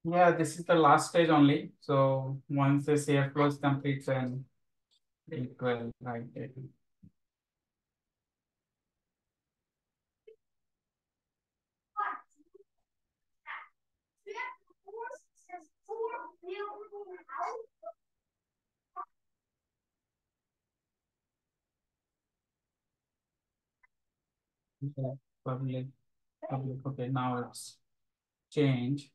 Yeah, this is the last stage only. So once this airflow is complete, then it will write it. Okay, public. Okay, now it's change.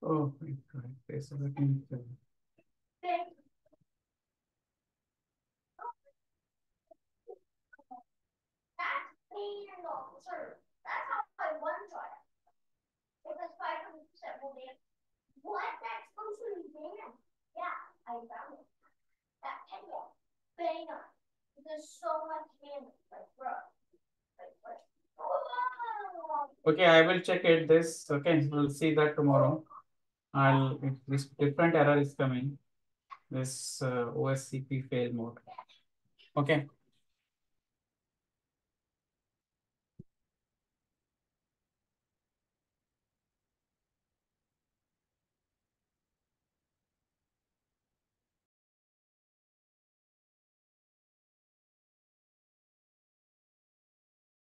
Oh my God, there's everything. Okay, I will check it this. Okay, we'll see that tomorrow. If this different error is coming, this OSCP fail mode. Okay.